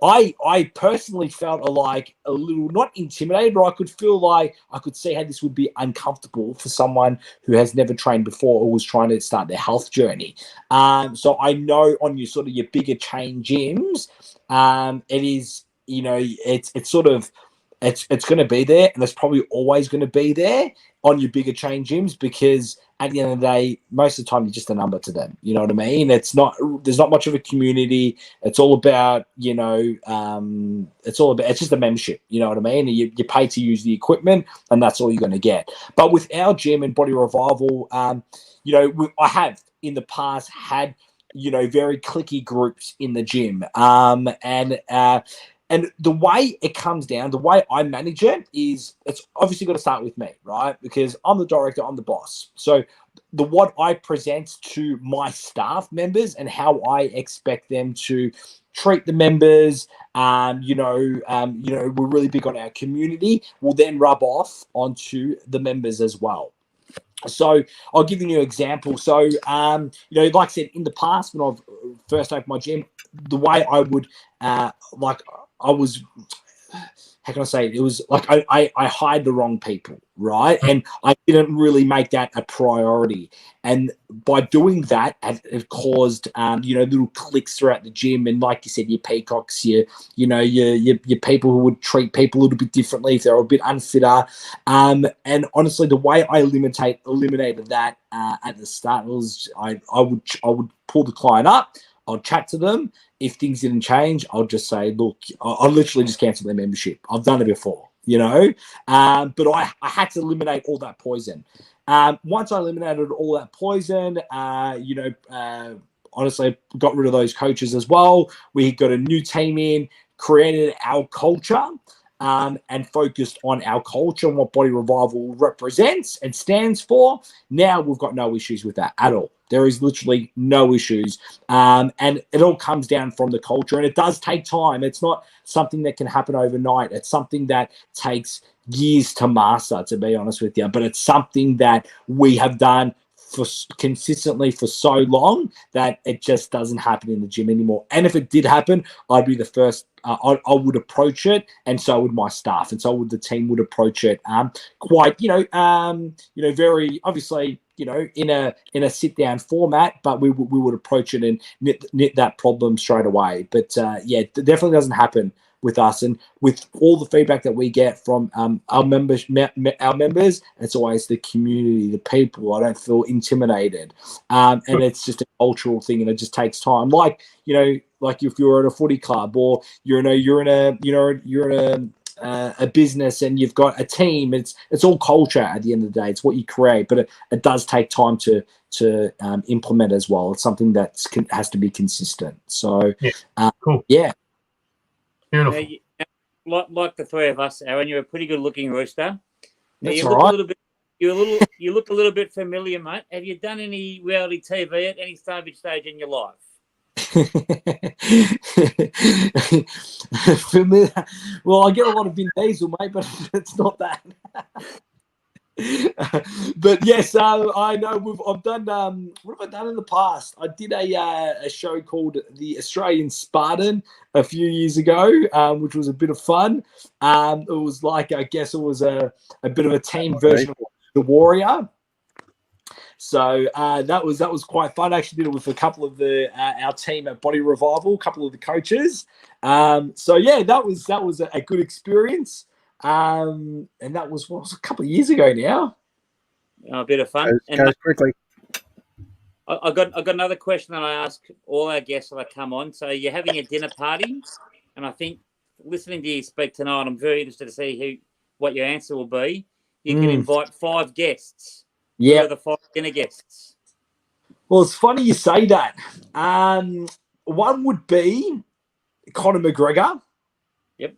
I personally felt a little, not intimidated, but I could feel like I could see how this would be uncomfortable for someone who has never trained before or was trying to start their health journey. So I know on your bigger chain gyms, it is, it's sort of, it's going to be there, and it's probably always going to be there on your bigger chain gyms, because at the end of the day, most of the time you're just a number to them. You know what I mean? There's not much of a community. It's all about, it's just a membership. You know what I mean? You pay to use the equipment, and that's all you're going to get. But with our gym and Body Revival, I have in the past had, very cliquey groups in the gym. And the way it comes down, the way I manage it is, it's obviously got to start with me, right? Because I'm the director, I'm the boss. So what I present to my staff members and how I expect them to treat the members, we're really big on our community, will then rub off onto the members as well. So I'll give you an example. So, like I said, in the past, when I've first opened my gym, the way I would, how can I say it? It was like I hired the wrong people, right? And I didn't really make that a priority. And by doing that, it caused little cliques throughout the gym. And like you said, your peacocks, your people who would treat people a little bit differently if they're a bit unfitter. And honestly, the way I eliminated that at the start was I would pull the client up, I'll chat to them. If things didn't change, I'll just say, look, I'll literally just cancel their membership. I've done it before, but I had to eliminate all that poison. Once I eliminated all that poison, honestly, got rid of those coaches as well. We got a new team in, created our culture, and focused on our culture and what Body Revival represents and stands for. Now we've got no issues with that at all. There is literally no issues. And it all comes down from the culture. And it does take time. It's not something that can happen overnight. It's something that takes years to master, to be honest with you. But it's something that we have done consistently for so long that it just doesn't happen in the gym anymore. And if it did happen, I'd be the first. I would approach it, and so would my staff, and so would the team would approach it. Quite, very obviously, in a sit down format, but we would approach it and knit that problem straight away. But it definitely doesn't happen with us, and with all the feedback that we get from our members, it's always the community, the people. I don't feel intimidated, and it's just a cultural thing, and it just takes time. Like if you're at a footy club, or you're in a business and you've got a team, it's all culture at the end of the day. It's what you create, but it does take time to implement as well. It's something that has to be consistent. So cool. Yeah. Beautiful. Like the three of us, Aaron, you're a pretty good-looking rooster. That's you all right. You look a little bit familiar, mate. Have you done any reality TV at any stage in your life? Familiar. Well, I get a lot of Vin Diesel, mate, but it's not that. But yes, I know I've done. What have I done in the past? I did a show called The Australian Spartan a few years ago, which was a bit of fun. It was like, I guess it was a bit of a team version of The Warrior. So that was quite fun. I actually did it with a couple of our team at Body Revival, a couple of the coaches. So yeah, that was a good experience. And that was a couple of years ago now. A bit of fun. Goes quickly. I got another question that I ask all our guests that I come on. So you're having a dinner party, and I think listening to you speak tonight, I'm very interested to see what your answer will be. You can invite 5 guests. Yeah, Who are the 5 dinner guests? Well, it's funny you say that. One would be Conor McGregor. Yep.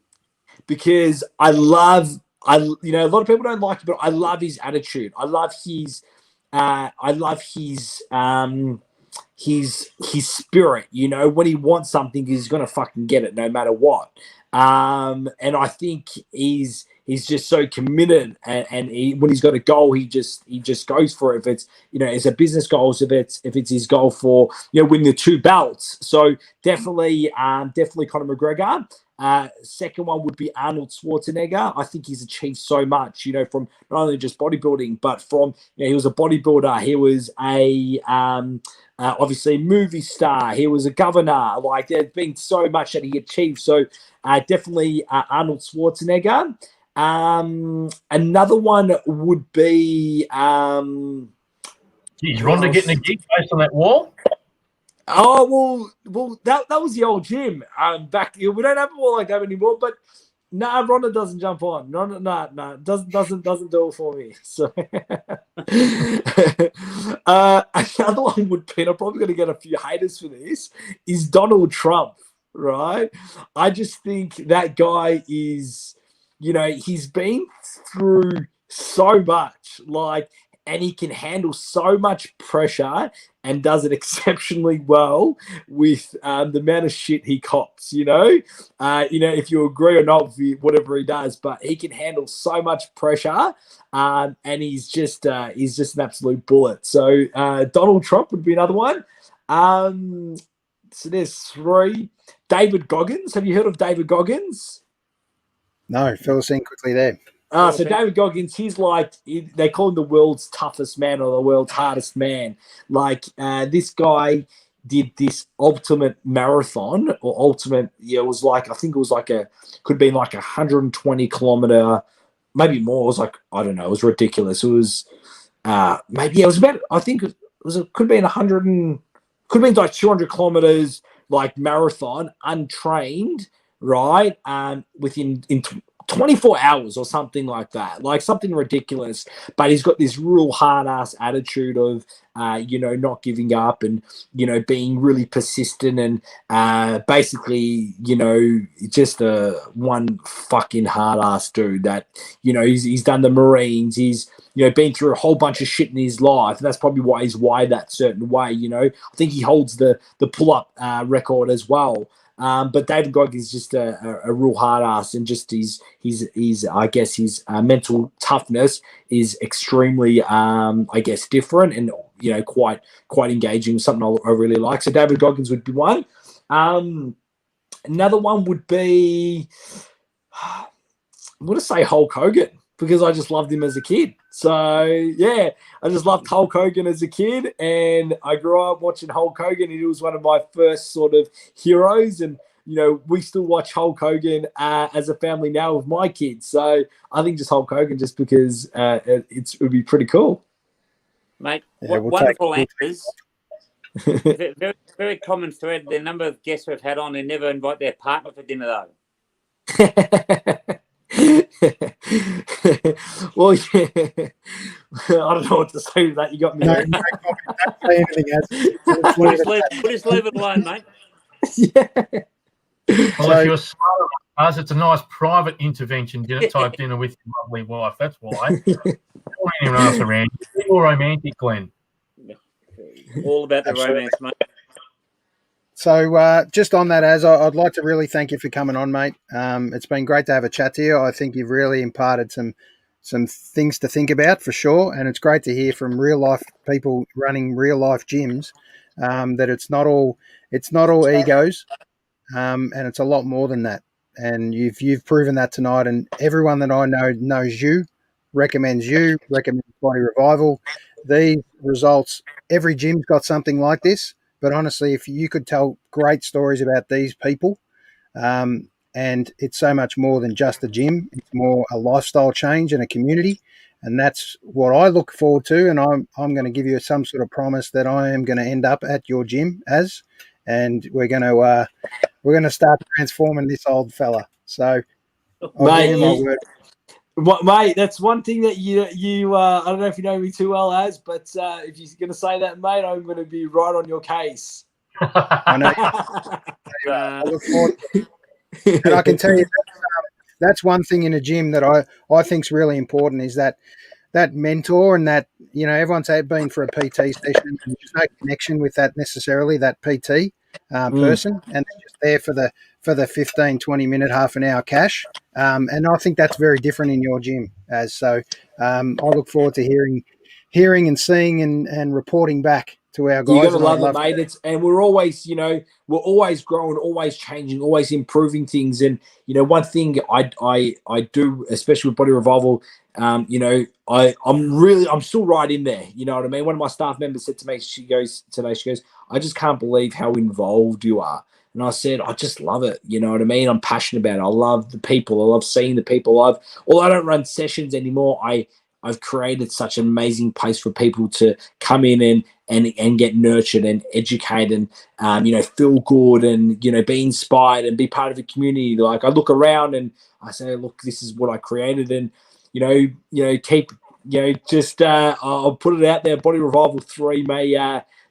Because a lot of people don't like it, but I love his attitude. I love his spirit. When he wants something, he's gonna fucking get it no matter what. And I think he's just so committed, and when he's got a goal, he just goes for it. If it's it's a business goal, if it's his goal for win the 2 belts. So definitely Conor McGregor. Second one would be Arnold Schwarzenegger. I think he's achieved so much, from not only just bodybuilding, but from he was a bodybuilder. He was a obviously movie star. He was a governor. Like, there's been so much that he achieved. So definitely Arnold Schwarzenegger. Another one would be Geez, Rhonda getting a gig based on that wall? Oh, well, that was the old gym. Back, we don't have a wall like that anymore. But Rhonda doesn't jump on. No, doesn't do it for me. So another one would be, and I'm probably going to get a few haters for this, is Donald Trump. Right? I just think that guy is, he's been through so much, and he can handle so much pressure and does it exceptionally well with the amount of shit he cops, if you agree or not with whatever he does, but he can handle so much pressure, and he's just an absolute bullet. So Donald Trump would be another one. So there's 3. David Goggins. Have you heard of David Goggins? No, fill us in quickly there. So David Goggins, he's like, they call him the world's toughest man or the world's hardest man. Like this guy did this ultimate marathon or ultimate, it was like, I think it was like could have been like 120 kilometer, maybe more. It was like, I don't know, it was ridiculous. It was maybe, it was about, I think it could have been 100 and, could have been like 200 kilometers, like marathon, untrained, right? Within 24 hours or something like that, like something ridiculous. But he's got this real hard ass attitude of, not giving up and, being really persistent and basically, just a one fucking hard ass dude that, he's done the Marines. He's, been through a whole bunch of shit in his life. And that's probably why he's wired that certain way. I think he holds the pull-up record as well. But David Goggins is just a real hard ass, and just his I guess his mental toughness is extremely I guess different and quite engaging, something I really like. So David Goggins would be one. Another one would be, I'm gonna say Hulk Hogan, because I just loved him as a kid. So yeah, I just loved Hulk Hogan as a kid, and I grew up watching Hulk Hogan, and he was one of my first sort of heroes. And we still watch Hulk Hogan as a family now with my kids. So I think just Hulk Hogan, just because it would be pretty cool, mate. Yeah, wonderful answers. Very, very common thread. The number of guests we've had on, they never invite their partner for dinner though. Well, yeah. I don't know what to say with that. You got me. We'll just leave it alone, mate. Yeah. Well, if you're smart as it's a nice private intervention type dinner with your lovely wife. That's why. Don't anyone else around. You're more romantic, Glenn. All about the romance, mate. So just on that, I'd like to really thank you for coming on, mate. It's been great to have a chat to you. I think you've really imparted some things to think about for sure, and it's great to hear from real life people running real life gyms that it's not all egos, and it's a lot more than that. And you've proven that tonight, and everyone that I know knows you, recommends Body Revival. These results, every gym's got something like this. But honestly, if you could tell great stories about these people, and it's so much more than just a gym, it's more a lifestyle change and a community, and that's what I look forward to. And I'm going to give you some sort of promise that I am going to end up at your gym and we're going to start transforming this old fella. So, mate, that's one thing that you I don't know if you know me too well, but if you're going to say that, mate, I'm going to be right on your case. I know. I look forward to it. And I can tell you that's one thing in a gym that I think is really important, is that mentor, and that, everyone's been for a PT session and there's no connection with that necessarily, that PT person, and they're just there for the 15, 20 minute, half an hour cash. And I think that's very different in your gym. So I look forward to hearing and seeing and reporting back to our guys. You gotta love it, mate. And we're always, we're always growing, always changing, always improving things. And one thing I do, especially with Body Revival, I'm still right in there. You know what I mean? One of my staff members said to me, she goes, I just can't believe how involved you are. And I said, I just love it. You know what I mean? I'm passionate about it. I love the people. I love seeing the people. Although I don't run sessions anymore, I've created such an amazing place for people to come in and get nurtured and educated and, feel good and, be inspired and be part of a community. Like, I look around and I say, look, this is what I created. And, keep, I'll put it out there. Body Revival 3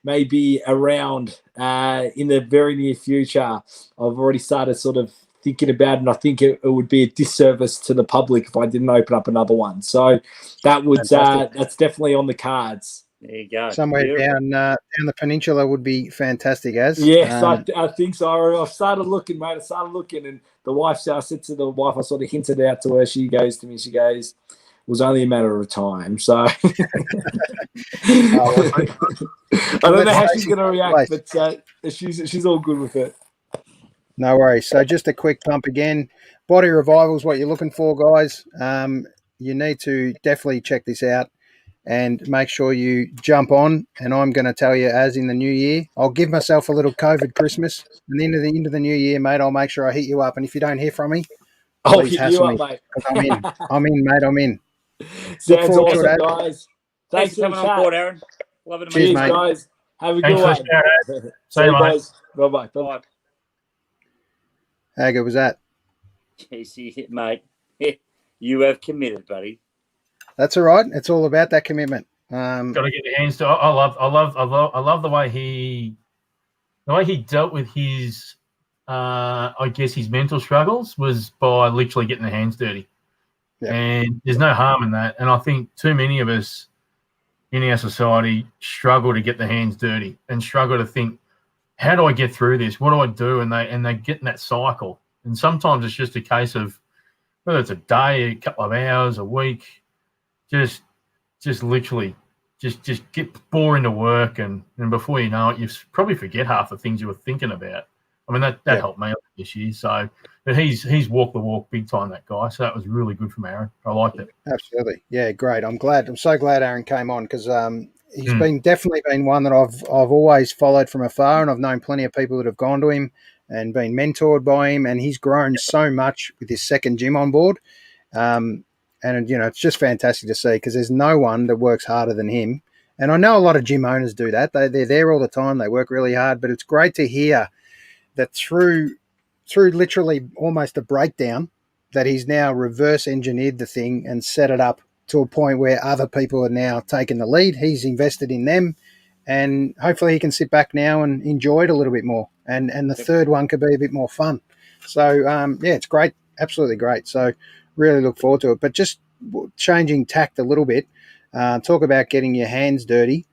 may be around in the very near future. I've already started sort of thinking about it, and I think it would be a disservice to the public if I didn't open up another one. So that's definitely on the cards. There you go. Somewhere down the peninsula would be fantastic, Yes, I think so. I've started looking, mate. And I said to the wife, I sort of hinted out to her. She goes to me, it was only a matter of time. So I don't know how she's going to react, but she's all good with it. No worries. So just a quick pump again. Body Revival is what you're looking for, guys. You need to definitely check this out and make sure you jump on. And I'm going to tell you, as in the new year, I'll give myself a little COVID Christmas. And then into the new year, mate, I'll make sure I hit you up. And if you don't hear from me, I'll please hit hassle you me up, mate. because I'm in. I'm in, mate. I'm in. Look Sounds forward to awesome, it, Ad. guys. Thanks Thanks for for the coming on board, chat. Aaron. Love it, Cheers, Cheers, mate. guys. Have a Thanks good for one. the shout, Ad. See you, mate. boys. Bye-bye. Bye. How good was that? Jeez, mate. You have committed, buddy. That's all right. It's all about that commitment. Got to get the hands to. I love the way he dealt with his, I guess his mental struggles was by literally getting the hands dirty. Yep. And there's no harm in that. And I think too many of us in our society struggle to get the hands dirty and struggle to think, how do I get through this? What do I do? And they get in that cycle. And sometimes it's just a case of whether it's a day, a couple of hours, a week, just literally just get bored into work and before you know it, you probably forget half the things you were thinking about. I mean, that helped me this year. So, but he's walked the walk big time, that guy. So that was really good from Aaron. I liked it. Absolutely. Yeah, great. I'm so glad Aaron came on because he's definitely been one that I've always followed from afar, and I've known plenty of people that have gone to him and been mentored by him, and he's grown so much with his second gym on board. And, it's just fantastic to see because there's no one that works harder than him. And I know a lot of gym owners do that. They're there all the time. They work really hard, but it's great to hear that through literally almost a breakdown that he's now reverse engineered the thing and set it up to a point where other people are now taking the lead. He's invested in them, and hopefully he can sit back now and enjoy it a little bit more. And the third one could be a bit more fun. So, it's great. Absolutely great. So really look forward to it. But just changing tact a little bit, talk about getting your hands dirty.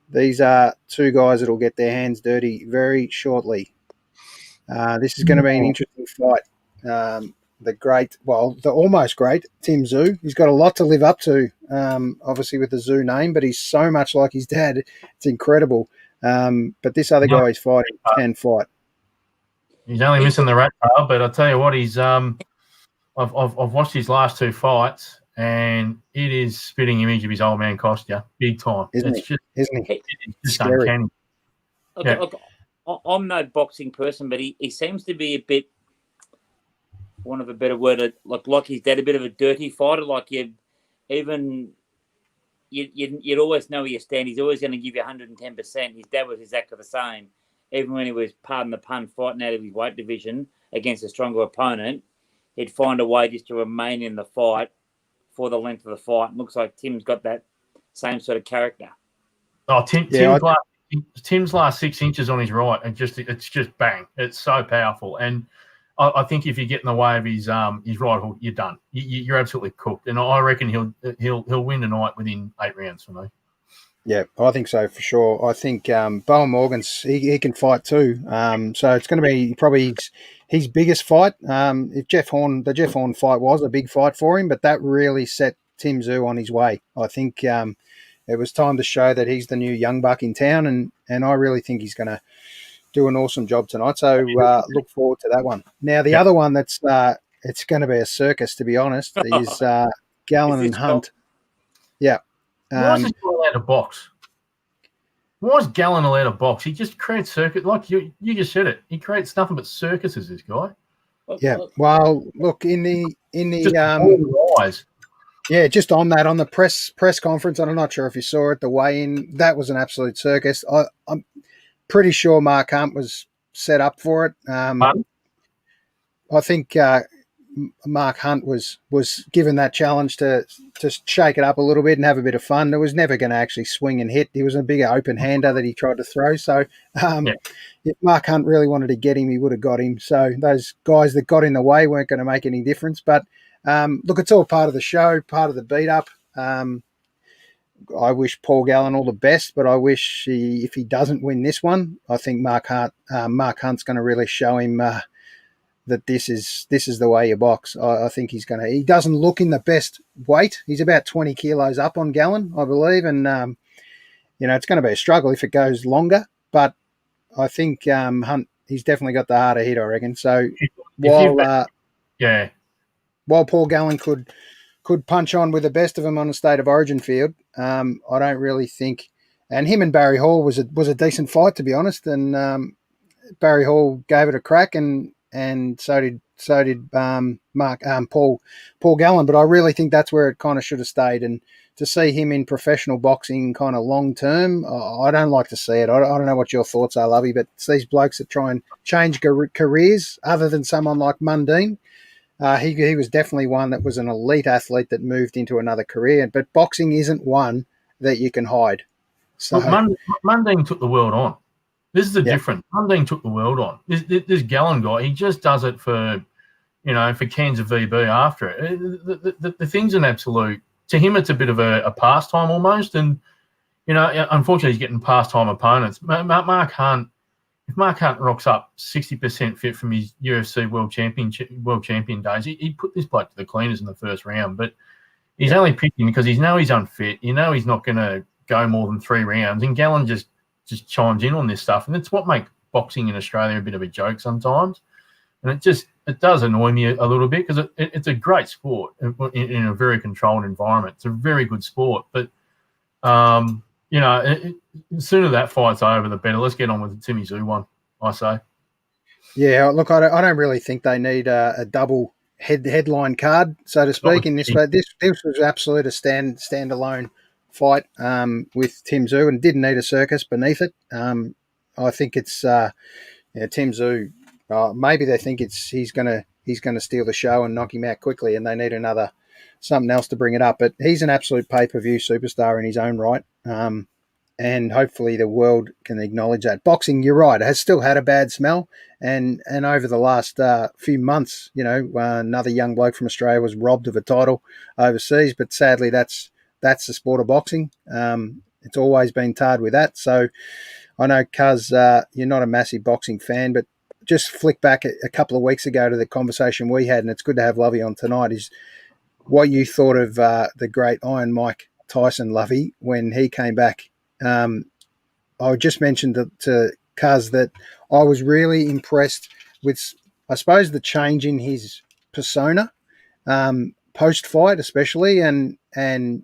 These are two guys that will get their hands dirty very shortly. This is going to be an interesting fight. The almost great Tim Zhu. He's got a lot to live up to, obviously with the Zhu name, but he's so much like his dad. It's incredible. But this other guy he's fighting can fight. He's only missing the rat tail, but I'll tell you what, he's I've watched his last two fights, and it is spitting image of his old man Kostya, big time. Isn't he? It's just scary. uncanny. Look, I'm no boxing person, but he seems to be a bit, for want of a better word, like his dad, a bit of a dirty fighter. Like you'd always know where you stand. He's always going to give you 110%. His dad was exactly the same. Even when he was, pardon the pun, fighting out of his weight division against a stronger opponent, he'd find a way just to remain in the fight for the length of the fight. It looks like Tim's got that same sort of character. Oh, Tim's last 6 inches on his right, and it's just bang. It's so powerful, and I think if you get in the way of his right hook, you're done. You're absolutely cooked, and I reckon he'll win tonight within 8 rounds for me. Yeah, I think so for sure. I think Bowen Morgan's he can fight too. So it's going to be probably his biggest fight. If the Jeff Horn fight was a big fight for him, but that really set Tim Zhu on his way. I think it was time to show that he's the new young buck in town, and I really think he's going to do an awesome job tonight. So look forward to that one. Now the other one that's it's going to be a circus, to be honest, is Gallen and Hunt. Yeah. Why is he allowed to box? Why is Gallen allowed to box? He just creates circuit, like you just said it. He creates nothing but circuses. This guy. Yeah. Well, look in the eyes. Yeah, just on the press conference, and I'm not sure if you saw it, the weigh-in, that was an absolute circus. I'm pretty sure Mark Hunt was set up for it. I think Mark Hunt was given that challenge to shake it up a little bit and have a bit of fun. It was never going to actually swing and hit. He was a bigger open hander that he tried to throw. So if Mark Hunt really wanted to get him, he would have got him. So those guys that got in the way weren't going to make any difference. But look, it's all part of the show, part of the beat-up. I wish Paul Gallen all the best, but I wish if he doesn't win this one, I think Mark Hunt's going to really show him that this is the way you box. I think he doesn't look in the best weight. He's about 20 kilos up on Gallen, I believe, and it's going to be a struggle if it goes longer. But I think Hunt, he's definitely got the harder hit, I reckon. So while Paul Gallen could punch on with the best of them on the State of Origin field, I don't really think. And him and Barry Hall was a decent fight, to be honest. And Barry Hall gave it a crack, and so did Paul Gallen. But I really think that's where it kind of should have stayed. And to see him in professional boxing kind of long term, I don't like to see it. I don't know what your thoughts are, Lovey, but it's these blokes that try and change careers other than someone like Mundine. He was definitely one that was an elite athlete that moved into another career. But boxing isn't one that you can hide. So Mundine took the world on. This is the difference. Mundine took the world on. This Gallen guy, he just does it for cans of VB after it. The thing's an absolute. To him, it's a bit of a pastime almost, and unfortunately, he's getting pastime opponents. Mark Hunt, if Mark Hunt rocks up 60% fit from his UFC world champion days, he'd put this bloke to the cleaners in the first round. But he's only picking because he's unfit. He's not going to go more than 3 rounds, and Gallen just chimes in on this stuff, and it's what makes boxing in Australia a bit of a joke sometimes. And it does annoy me a little bit because it's a great sport in a very controlled environment. It's a very good sport. But, the sooner that fight's over, the better. Let's get on with the Timmy Zoo one, I say. Yeah, look, I don't really think they need a double headline card, so to speak, in this. But this was absolute a standalone fight with Tim Zoo, and didn't need a circus beneath it. I think it's Tim Zoo. Maybe they think he's gonna steal the show and knock him out quickly, and they need something else to bring it up. But he's an absolute pay-per-view superstar in his own right, and hopefully the world can acknowledge that. Boxing, you're right, has still had a bad smell, and over the last few months, another young bloke from Australia was robbed of a title overseas, but sadly that's the sport of boxing. It's always been tarred with that. So I know, Cuz, you're not a massive boxing fan, but just flick back a couple of weeks ago to the conversation we had, and it's good to have Lovey on tonight, is what you thought of the great Iron Mike Tyson, Lovey, when he came back. I just mentioned to Cuz that I was really impressed with, I suppose, the change in his persona, post-fight especially, and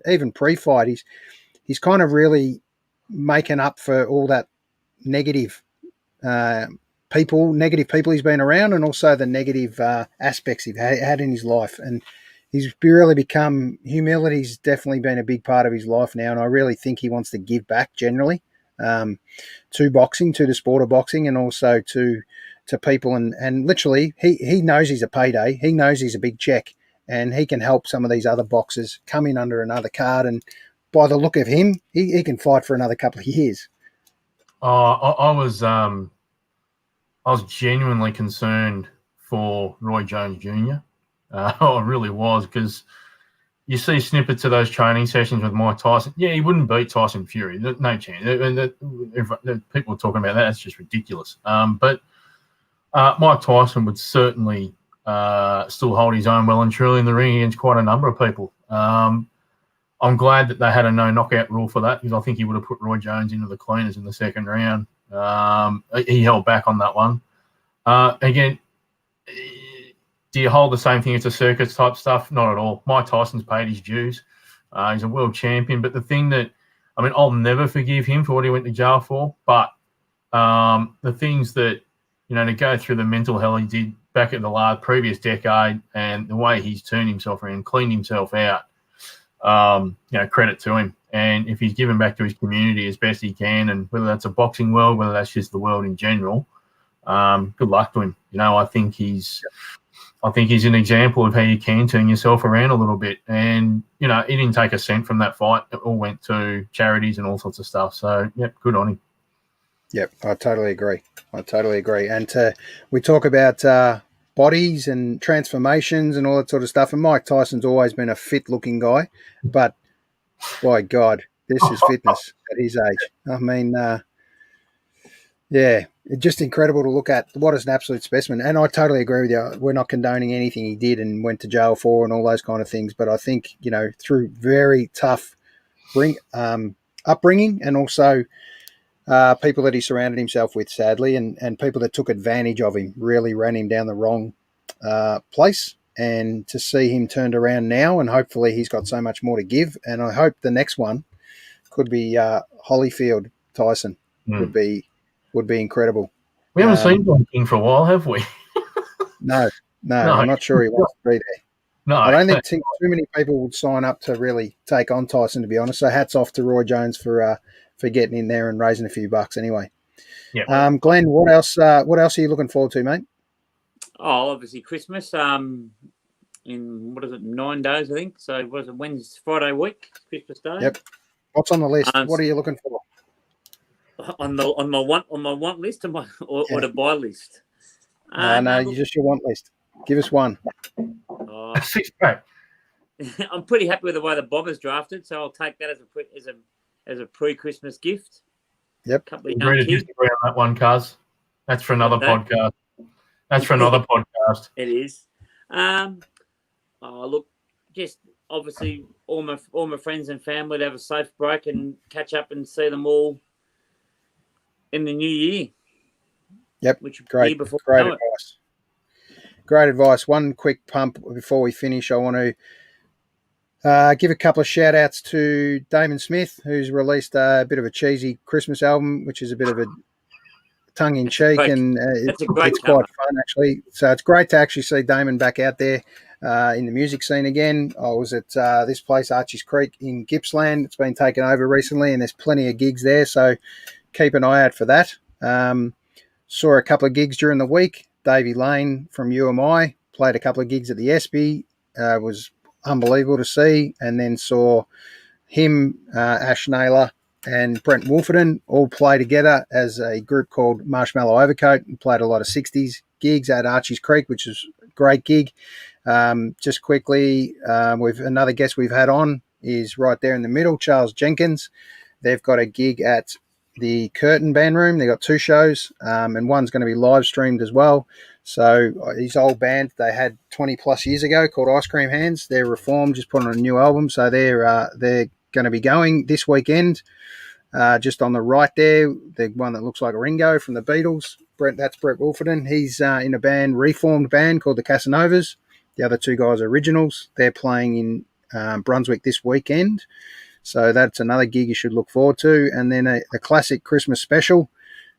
even pre-fight. He's kind of really making up for all that negative people he's been around, and also the negative aspects he's had in his life. And he's really become, humility's definitely been a big part of his life now, and I really think he wants to give back generally to boxing, to the sport of boxing, and also to people. And literally, he knows he's a payday. He knows he's a big check, and he can help some of these other boxers come in under another card. And by the look of him, he can fight for another couple of years. I was genuinely concerned for Roy Jones Jr. I really was, because you see snippets of those training sessions with Mike Tyson. Yeah, he wouldn't beat Tyson Fury. No chance. If people are talking about that, that's just ridiculous. But Mike Tyson would certainly still hold his own well and truly in the ring against quite a number of people. I'm glad that they had a no knockout rule for that, because I think he would have put Roy Jones into the cleaners in the second round. He held back on that one. Again, do you hold the same thing as a circus type stuff? Not at all. Mike Tyson's paid his dues. He's a world champion. But the thing that, I'll never forgive him for what he went to jail for. But the things that, to go through the mental hell he did back in the previous decade, and the way he's turned himself around, cleaned himself out, credit to him. And if he's given back to his community as best he can, and whether that's a boxing world, whether that's just the world in general, good luck to him. I think he's an example of how you can turn yourself around a little bit. And, he didn't take a cent from that fight. It all went to charities and all sorts of stuff. So, yep, good on him. Yep, I totally agree. And we talk about bodies and transformations and all that sort of stuff. And Mike Tyson's always been a fit-looking guy. But, by God, this is fitness at his age. It's just incredible to look at. What is an absolute specimen. And I totally agree with you. We're not condoning anything he did and went to jail for and all those kind of things. But I think, through very tough upbringing, and also people that he surrounded himself with, sadly, and people that took advantage of him, really ran him down the wrong place. and to see him turned around now, and hopefully he's got so much more to give. And I hope the next one could be Holyfield Tyson. Would be incredible. We haven't seen Don King for a while, have we? No, I'm not sure he wants to be there. No, I don't think too many people would sign up to really take on Tyson, to be honest. So hats off to Roy Jones for getting in there and raising a few bucks anyway. Yeah. Glenn, what else are you looking forward to, mate? Oh, obviously Christmas. In 9 days, I think. So was it Wednesday, Friday week, Christmas Day? Yep. What's on the list? What are you looking for? On my want list or the buy list? No, just your want list. Give us one. A 6-pack. I'm pretty happy with the way the Bombers drafted, so I'll take that as a pre-Christmas gift. Yep. Couple of young kids. Disagree on that one, Cuz. That's for another podcast. It is. Look, just obviously all my friends and family to have a safe break and catch up and see them all in the new year. Yep. Which great advice. Great advice. One quick pump before we finish. I want to give a couple of shout outs to Damon Smith, who's released a bit of a cheesy Christmas album, which is a bit of a tongue in cheek, and it's quite fun actually. So it's great to actually see Damon back out there in the music scene again. I was at this place, Archie's Creek in Gippsland. It's been taken over recently, and there's plenty of gigs there. So keep an eye out for that. Saw a couple of gigs during the week. Davey Lane from UMI played a couple of gigs at the ESP. Was unbelievable to see. And then saw him, Ash Naylor, and Brent Wolferton all play together as a group called Marshmallow Overcoat, and played a lot of 60s gigs at Archie's Creek, which is a great gig. Just quickly, with another guest we've had on is right there in the middle, Charles Jenkins. They've got a gig at the Curtin Band Room. They got 2 shows, and one's going to be live streamed as well. So his old band they had 20 plus years ago called Ice Cream Hands, they're reformed, just put on a new album. So they're going to be going this weekend. Just on the right there, the one that looks like a Ringo from the Beatles. That's Brett Wolferton. He's in a reformed band called the Casanovas. The other 2 guys are originals. They're playing in Brunswick this weekend. So that's another gig you should look forward to. And then a classic Christmas special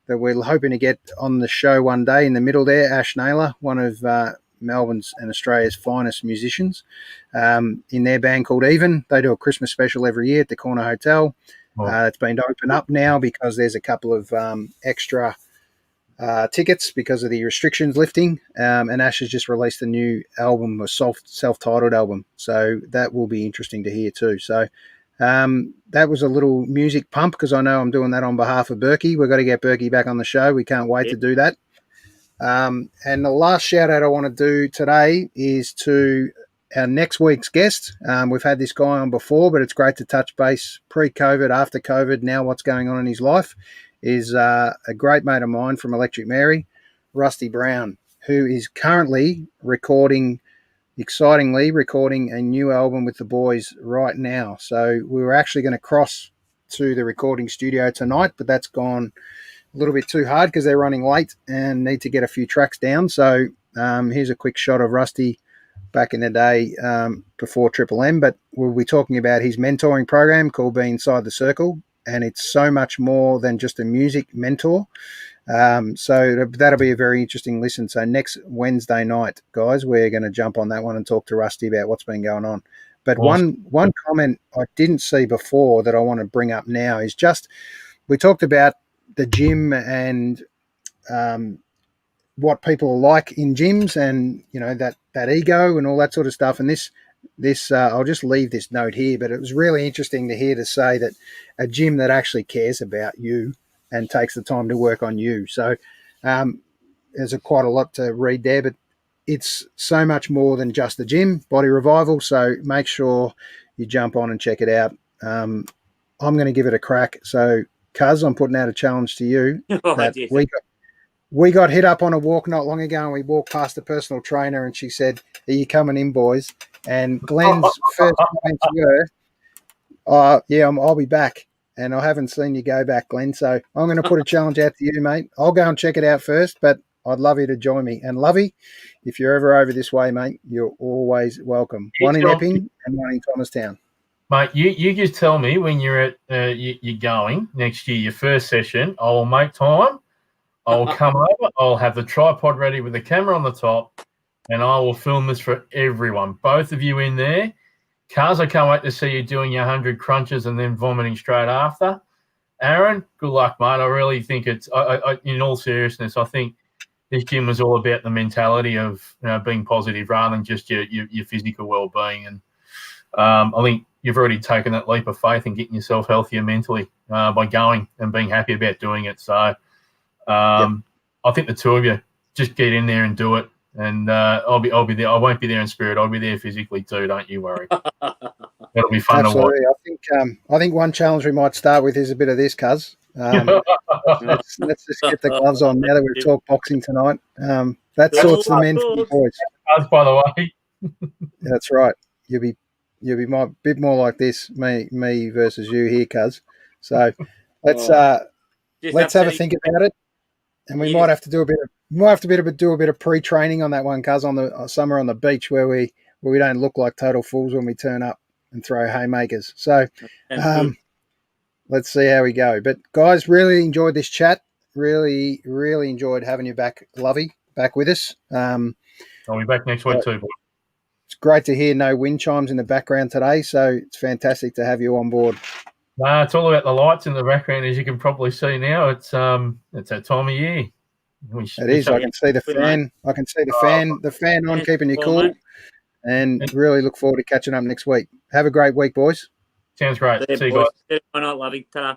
that we're hoping to get on the show one day in the middle there, Ash Naylor, one of Melbourne's and Australia's finest musicians, in their band called Even. They do a Christmas special every year at the Corner Hotel. It's been opened up now because there's a couple of extra tickets because of the restrictions lifting. And Ash has just released a new album, a self-titled album. So that will be interesting to hear too. So that was a little music pump because I know I'm doing that on behalf of Berkey. We've got to get Berkey back on the show. We can't wait to do that. And the last shout out I want to do today is to our next week's guest. We've had this guy on before, but it's great to touch base pre-COVID, after COVID, now what's going on in his life, is a great mate of mine from Electric Mary, Rusty Brown, who is currently excitingly recording a new album with the boys right now. So we were actually going to cross to the recording studio tonight, but that's gone a little bit too hard because they're running late and need to get a few tracks down. So here's a quick shot of Rusty back in the day before Triple M, but we'll be talking about his mentoring program called Be Inside the Circle, and it's so much more than just a music mentor. So that'll be a very interesting listen. So next Wednesday night, guys, we're going to jump on that one and talk to Rusty about what's been going on. But awesome. One comment I didn't see before that I want to bring up now is just we talked about the gym and what people are like in gyms, and you know that ego and all that sort of stuff. And this I'll just leave this note here, but it was really interesting to hear to say that a gym that actually cares about you and takes the time to work on you. So there's quite a lot to read there, but it's so much more than just the gym, Body Revival. So make sure you jump on and check it out. I'm going to give it a crack. So, Cuz, I'm putting out a challenge to you. We got hit up on a walk not long ago, and we walked past a personal trainer, and she said, "Are you coming in, boys?" And Glenn's first comment to her, "Yeah, I'll be back." And I haven't seen you go back, Glenn. So I'm going to put a challenge out to you, mate. I'll go and check it out first, but I'd love you to join me. And Lovey, if you're ever over this way, mate, you're always welcome. One in Epping and one in Thomastown. Mate, you just tell me when you're at you're going next year, your first session. I will make time. I will come over. I'll have the tripod ready with the camera on the top, and I will film this for everyone. Both of you in there. Cars, I can't wait to see you doing your 100 crunches and then vomiting straight after. Aaron, good luck, mate. I really think it's, in all seriousness, I think this gym was all about the mentality of being positive rather than just your physical well-being. And I think you've already taken that leap of faith in getting yourself healthier mentally by going and being happy about doing it. So I think the two of you just get in there and do it. And I'll be there. I won't be there in spirit. I'll be there physically too. Don't you worry. That'll be fun Absolutely. to watch. I think one challenge we might start with is a bit of this, cuz. Let's just get the gloves on now that we've talked boxing tonight. That sorts the men from the boys. By the way, that's right. You'll be a bit more like this, me versus you here, cuz. So let's have a think about it, and we might have to do a bit of pre-training on that one, cuz, on the somewhere on the beach where we don't look like total fools when we turn up and throw haymakers. So let's see how we go. But guys, really enjoyed this chat. Really, really enjoyed having you back, Lovey, back with us. I'll be back next week too, boy. It's great to hear no wind chimes in the background today, so it's fantastic to have you on board. No, it's all about the lights in the background, as you can probably see now. It's that time of year. It is. I can see the fan. I can see the fan on, keeping you cool. And really look forward to catching up next week. Have a great week, boys. Sounds great. See you guys. Why not, Lovey? Ta-da.